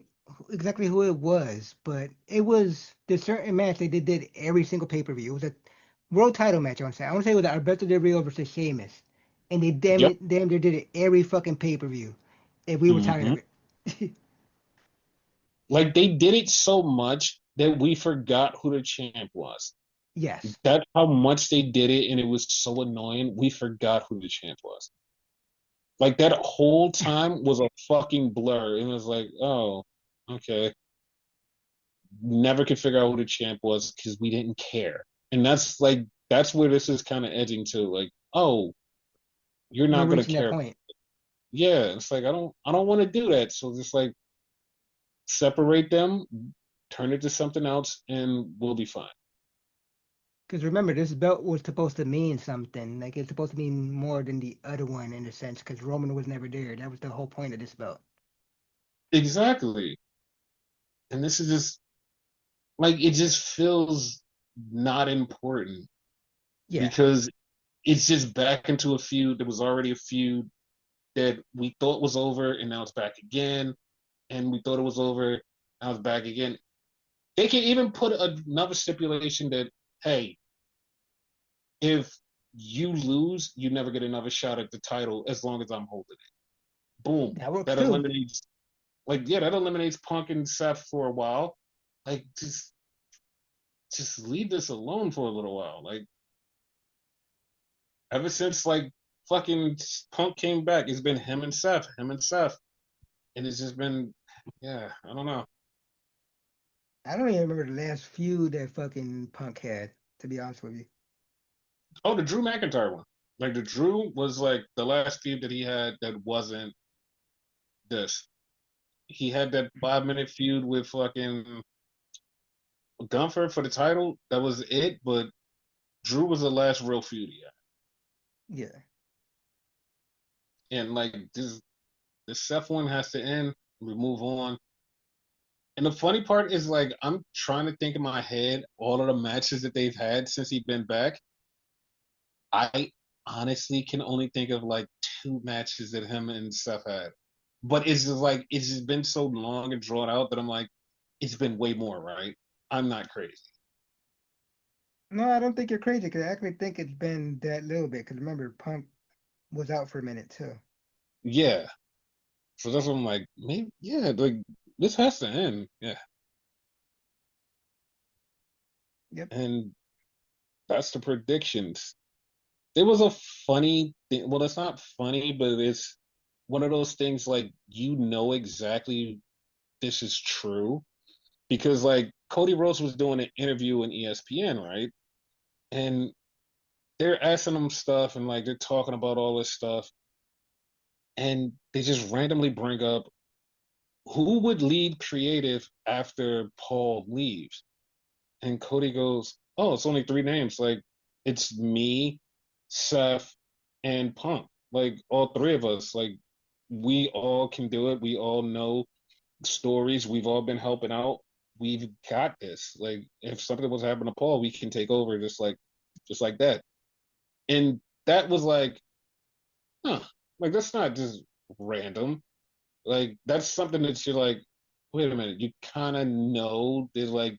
exactly who it was, but it was the certain match they did every single pay-per-view. It was a world title match, I want to say. I want to say it was Alberto Del Rio versus Sheamus. And they Yep. damn near did it every fucking pay-per-view. And we were tired Hmm. of it. Like they did it so much that we forgot who the champ was. Yes. That's how much they did it, and it was so annoying. We forgot who the champ was. Like that whole time was a fucking blur. It was like, oh, okay. Never could figure out who the champ was because we didn't care. And that's where this is kind of edging to. Like, oh, you're We're not gonna reaching that care. point. Yeah, it's like I don't want to do that. So just like separate them, turn it to something else, and we'll be fine. Because remember, this belt was supposed to mean something. Like it's supposed to mean more than the other one in a sense, because Roman was never there. That was the whole point of this belt. Exactly. And this is just like it just feels not important Yeah. because it's just back into a feud that was already a feud that we thought was over and now it's back again. And we thought it was over, now it's back again. They can even put another stipulation that, hey, if you lose, you never get another shot at the title as long as I'm holding it. Boom. That works That too. eliminates that eliminates Punk and Seth for a while. Like just leave this alone for a little while. Like ever since like fucking Punk came back, it's been him and Seth, and it's just been, yeah, I don't know. I don't even remember the last feud that fucking Punk had, to be honest with you. Oh, the Drew McIntyre one. Like the Drew was like the last feud that he had that wasn't this. He had that 5 minute feud with fucking Gunther for the title. That was it. But Drew was the last real feud he Yeah. had. And like this Seth one has to end. We move on. And the funny part is like I'm trying to think in my head all of the matches that they've had since he's been back. I honestly can only think of like two matches that him and Seth had. But it's just like it's just been so long and drawn out that I'm like, it's been way more, right? I'm not crazy. No, I don't think you're crazy because I actually think it's been that little bit. Because remember, Punk was out for a minute too. Yeah. So that's what I'm like, maybe yeah, like this has to end. Yeah. Yep. And that's the predictions. There was a funny thing. Well, it's not funny, but it's one of those things like you know exactly this is true because like Cody Rhodes was doing an interview in ESPN, right? And they're asking him stuff and like they're talking about all this stuff, and they just randomly bring up who would lead creative after Paul leaves. And Cody goes, "Oh, it's only three names. Like, it's me, Seth, and Punk. Like, all three of us. Like, we all can do it. We all know stories. We've all been helping out. We've got this. Like, if something was happening to Paul, we can take over just like that." And that was like, huh, like that's not just random. Like, that's something that you're like, wait a minute, you kind of know there's like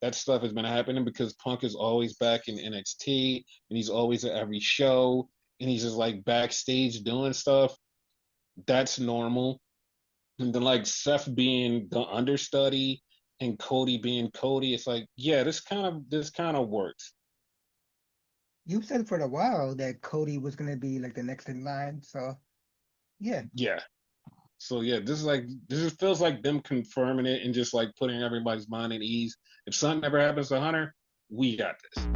that stuff has been happening because Punk is always back in NXT and he's always at every show and he's just like backstage doing stuff. That's normal. And then like Seth being the understudy and Cody being Cody, it's like, yeah, this kind of works. You said for a while that Cody was gonna be like the next in line, so yeah. Yeah. So yeah, this just feels like them confirming it and just like putting everybody's mind at ease. If something ever happens to Hunter, we got this.